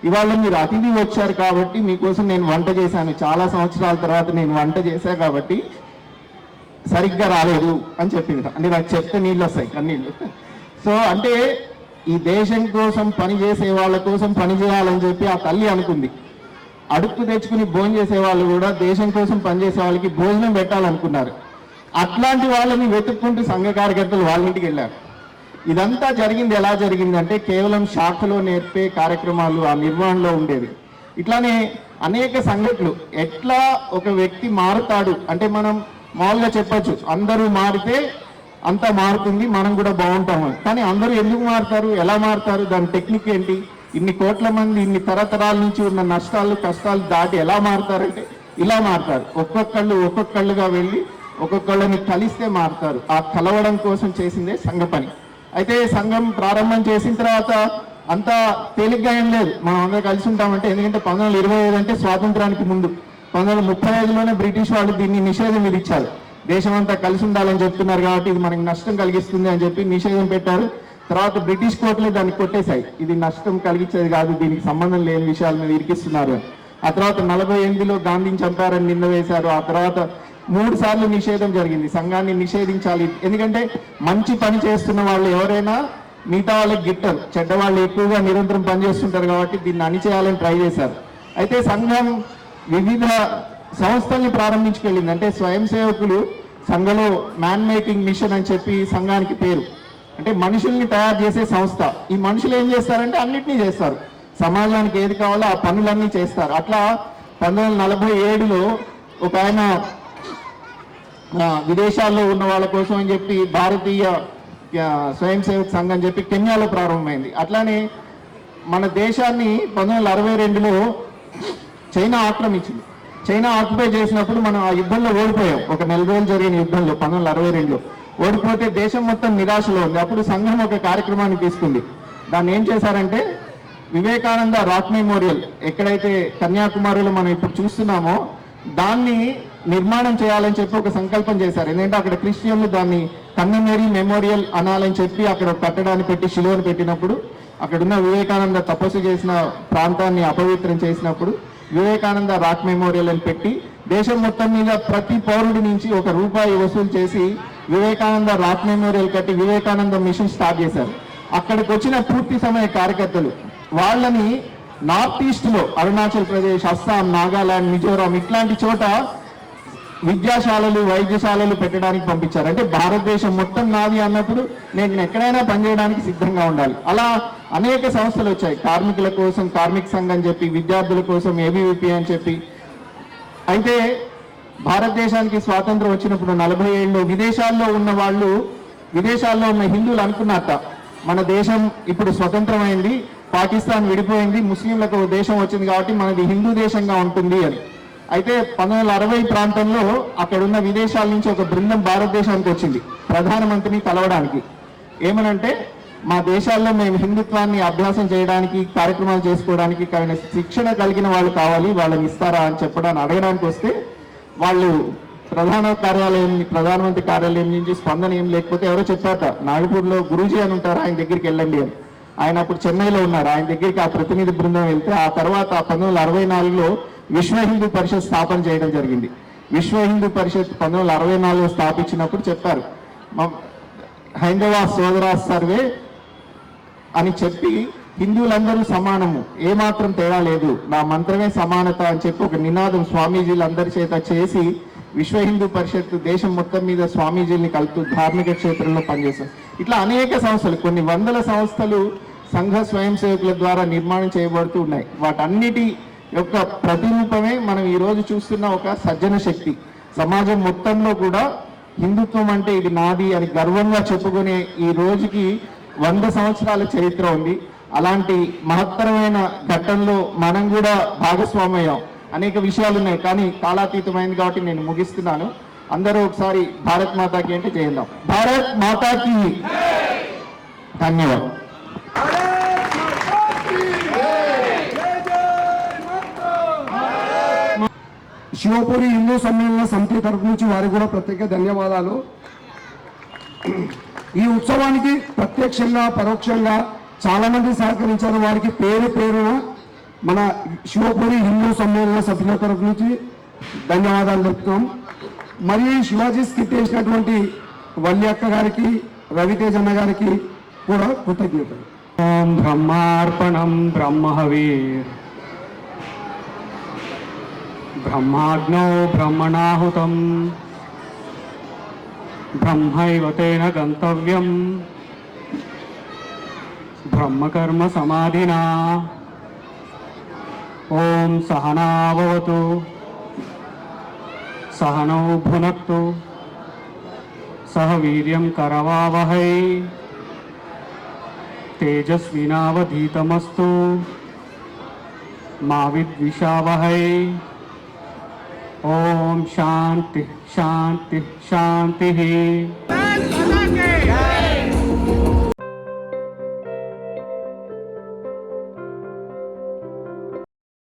ఇవాళ మీరు అతిథి వచ్చారు కాబట్టి మీకోసం నేను వంట చేశాను, చాలా సంవత్సరాల తర్వాత నేను వంట చేశాను కాబట్టి సరిగ్గా రాలేదు అని చెప్పింది. అంటే నాకు చెప్తే నీళ్ళు వస్తాయి కన్నీళ్ళు. సో అంటే ఈ దేశం కోసం పని చేసే వాళ్ళ కోసం పని చేయాలని చెప్పి ఆ తల్లి అనుకుంది. అడుక్కు తెచ్చుకుని భోజనం చేసే వాళ్ళు కూడా దేశం కోసం పనిచేసే వాళ్ళకి భోజనం పెట్టాలనుకున్నారు. అట్లాంటి వాళ్ళని వెతుక్కుంటూ సంఘ కార్యకర్తలు వాళ్ళ ఇంటికి వెళ్ళారు. ఇదంతా జరిగింది ఎలా జరిగిందంటే కేవలం శాఖలో నేర్పే కార్యక్రమాలు ఆ నిర్వహణలో ఉండేది. ఇట్లానే అనేక సంఘటనలు. ఎట్లా ఒక వ్యక్తి మారుతాడు అంటే మనం మామూలుగా చెప్పచ్చు, అందరూ మారితే అంతా మారుతుంది, మనం కూడా బాగుంటాము. కానీ అందరూ ఎందుకు మారుతారు, ఎలా మారుతారు, దాని టెక్నిక్ ఏంటి, ఇన్ని కోట్ల మంది ఇన్ని తరతరాల నుంచి ఉన్న నష్టాలు కష్టాలు దాటి ఎలా మారుతారంటే ఇలా మారుతారు. ఒక్కొక్కళ్ళుగా వెళ్ళి ఒక్కొక్కళ్ళని కలిస్తే మారుతారు. ఆ కలవడం కోసం చేసిందే సంఘ పని. అయితే సంఘం ప్రారంభం చేసిన తర్వాత అంత తేలిగ్గా ఏం లేదు. మనం అందరూ కలిసి ఉంటామంటే, ఎందుకంటే 1925 అంటే స్వాతంత్రానికి ముందు, 1935లోనే బ్రిటిష్ వాళ్ళు దీన్ని నిషేధం విధించారు. దేశమంతా కలిసి ఉండాలని చెప్తున్నారు కాబట్టి ఇది మనకి నష్టం కలిగిస్తుంది అని చెప్పి నిషేధం పెట్టారు. తర్వాత బ్రిటిష్ కోర్టులు దాన్ని కొట్టేశాయి, ఇది నష్టం కలిగించేది కాదు, దీనికి సంబంధం లేని విషయాల మీద ఇరికిస్తున్నారు అని. ఆ తర్వాత 48లో గాంధీని చంపారని నింద వేశారు. ఆ తర్వాత 3 సార్లు నిషేధం జరిగింది. సంఘాన్ని నిషేధించాలి, ఎందుకంటే మంచి పని చేస్తున్న వాళ్ళు ఎవరైనా మిగతా వాళ్ళకి గిట్టరు, చెడ్డవాళ్ళు ఎక్కువగా నిరంతరం పనిచేస్తుంటారు కాబట్టి దీన్ని అణిచేయాలని ట్రై చేశారు. అయితే సంఘం వివిధ సంస్థల్ని ప్రారంభించుకెళ్ళింది. అంటే స్వయం సేవకులు సంఘంలో మ్యాన్ మేకింగ్ మిషన్ అని చెప్పి సంఘానికి పేరు. అంటే మనుషుల్ని తయారు చేసే సంస్థ. ఈ మనుషులు ఏం చేస్తారంటే అన్నిటినీ చేస్తారు, సమాజానికి ఏది కావాలో ఆ పనులన్నీ చేస్తారు. అట్లా 1947లో ఒక ఆయన విదేశాల్లో ఉన్న వాళ్ళ కోసం అని చెప్పి భారతీయ స్వయం సేవక సంఘం అని చెప్పి కెన్యాలో ప్రారంభమైంది. అట్లానే మన దేశాన్ని 1962లో చైనా ఆక్రమించింది. చైనా ఆక్యుపై చేసినప్పుడు మనం ఆ యుద్ధంలో ఓడిపోయాం. ఒక 4 రోజులు జరిగిన యుద్ధంలో 1962లో ఓడిపోతే దేశం మొత్తం నిరాశలో ఉంది. అప్పుడు సంఘం ఒక కార్యక్రమాన్ని తీసుకుంది. దాన్ని ఏం చేశారంటే వివేకానంద రాక్ మెమోరియల్, ఎక్కడైతే కన్యాకుమారిలో మనం ఇప్పుడు చూస్తున్నామో దాన్ని నిర్మాణం చేయాలని చెప్పి ఒక సంకల్పం చేశారు. ఎందుకంటే అక్కడ క్రిస్టియన్లు దాన్ని కన్నమేరీ మెమోరియల్ అనాలని చెప్పి అక్కడ కట్టడాన్ని పెట్టి శిలువను పెట్టినప్పుడు అక్కడున్న వివేకానంద తపస్సు చేసిన ప్రాంతాన్ని అపవిత్రం చేసినప్పుడు వివేకానంద రాక్ మెమోరియల్ అని పెట్టి దేశం మొత్తం మీద ప్రతి పౌరుడి నుంచి ₹1 వసూలు చేసి వివేకానంద రాక్ మెమోరియల్ కట్టి వివేకానంద మిషన్ స్టార్ట్ చేశారు. అక్కడికి వచ్చిన పూర్తి సమయ కార్యకర్తలు వాళ్ళని నార్త్ ఈస్ట్లో అరుణాచల్ ప్రదేశ్, అస్సాం, నాగాలాండ్, మిజోరాం ఇట్లాంటి చోట విద్యాశాలలు, వైద్యశాలలు పెట్టడానికి పంపించారు. అంటే భారతదేశం మొత్తం నాది అన్నప్పుడు నేను ఎక్కడైనా పనిచేయడానికి సిద్ధంగా ఉండాలి. అలా అనేక సంస్థలు వచ్చాయి. కార్మికుల కోసం కార్మిక సంఘం అని చెప్పి, విద్యార్థుల కోసం ఏబీవీపీ అని చెప్పి. అయితే భారతదేశానికి స్వాతంత్రం వచ్చినప్పుడు 47లో విదేశాల్లో ఉన్న వాళ్ళు, విదేశాల్లో ఉన్న హిందువులు అనుకున్నారట మన దేశం ఇప్పుడు స్వతంత్రమైంది, పాకిస్తాన్ విడిపోయింది, ముస్లింలకు దేశం వచ్చింది కాబట్టి మనది హిందూ దేశంగా ఉంటుంది అని. అయితే 1960 ప్రాంతంలో అక్కడున్న విదేశాల నుంచి ఒక బృందం భారతదేశానికి వచ్చింది ప్రధానమంత్రిని కలవడానికి. ఏమనంటే మా దేశాల్లో మేము హిందుత్వాన్ని అభ్యాసం చేయడానికి, కార్యక్రమాలు చేసుకోవడానికి శిక్షణ కలిగిన వాళ్ళు కావాలి, వాళ్ళని ఇస్తారా అని చెప్పడానికి అడగడానికి వస్తే వాళ్ళు ప్రధానమంత్రి కార్యాలయం నుంచి స్పందన ఏం లేకపోతే ఎవరో చెప్పారట, నాగపూర్లో గురూజీ అని ఉంటారు, ఆయన దగ్గరికి వెళ్ళండి అని. ఆయన అప్పుడు చెన్నైలో ఉన్నారు. ఆయన దగ్గరికి ఆ ప్రతినిధి బృందం వెళ్తే ఆ తర్వాత 1964లో విశ్వ హిందూ పరిషత్ స్థాపన చేయడం జరిగింది. విశ్వ హిందూ పరిషత్ 1964లో స్థాపించినప్పుడు చెప్పారు హైందవ సోదరా సర్వే అని చెప్పి హిందువులందరూ సమానము, ఏమాత్రం తేడా లేదు, నా మంత్రమే సమానత అని చెప్పి ఒక నినాదం స్వామీజీలందరి చేత చేసి విశ్వ హిందూ పరిషత్ దేశం మొత్తం మీద స్వామీజీల్ని కలుపుతూ ధార్మిక క్షేత్రంలో పనిచేస్తారు. ఇట్లా అనేక సంస్థలు, కొన్ని వందల సంస్థలు సంఘ స్వయం సేవకుల ద్వారా నిర్మాణం చేయబడుతూ ఉన్నాయి. వాటన్నిటి యొక్క ప్రతిరూపమే మనం ఈరోజు చూస్తున్న ఒక సజ్జన శక్తి. సమాజం మొత్తంలో కూడా హిందుత్వం అంటే ఇది నాది అని గర్వంగా చెప్పుకునే ఈ రోజుకి 100 సంవత్సరాల చరిత్ర ఉంది. అలాంటి మహత్తరమైన ఘట్టంలో మనం కూడా భాగస్వామయ్యాం. అనేక విషయాలు ఉన్నాయి కానీ కాలాతీతమైంది కాబట్టి నేను ముగిస్తున్నాను. అందరూ ఒకసారి భారత్ మాతాకి అంటే చేద్దాం. భారత్ మాతాకి ధన్యవాదాలు. శివపురి హిందూ సమ్మేళన సమితి తరఫు నుంచి వారికి కూడా ప్రత్యేక ధన్యవాదాలు. ఈ ఉత్సవానికి ప్రత్యక్షంగా పరోక్షంగా చాలా మంది సహకరించారు. వారికి పేరు పేరున మన శివపురి హిందూ సమ్మేళన సభ్యుల తరఫు నుంచి ధన్యవాదాలు తెలుపుతాం. మరియు శివాజీ స్కిట్ వేసినటువంటి వల్లి అక్క గారికి, రవితేజన్న గారికి కూడా కృతజ్ఞతలు. ఓం బ్రహ్మార్పణం బ్రహ్మహవి బ్రహ్మాగ్నౌ బ్రహ్మణాహుతం బ్రహ్మైవ తేన గంతవ్యం బ్రహ్మకర్మ సమాధినా. ఓం సహనావతు సహనౌ భునక్తు సహ వీర్యం కరవావహై తేజస్వినావధీతమస్తు మా విద్విషావహై. ఓం శాంతి శాంతి శాంతి.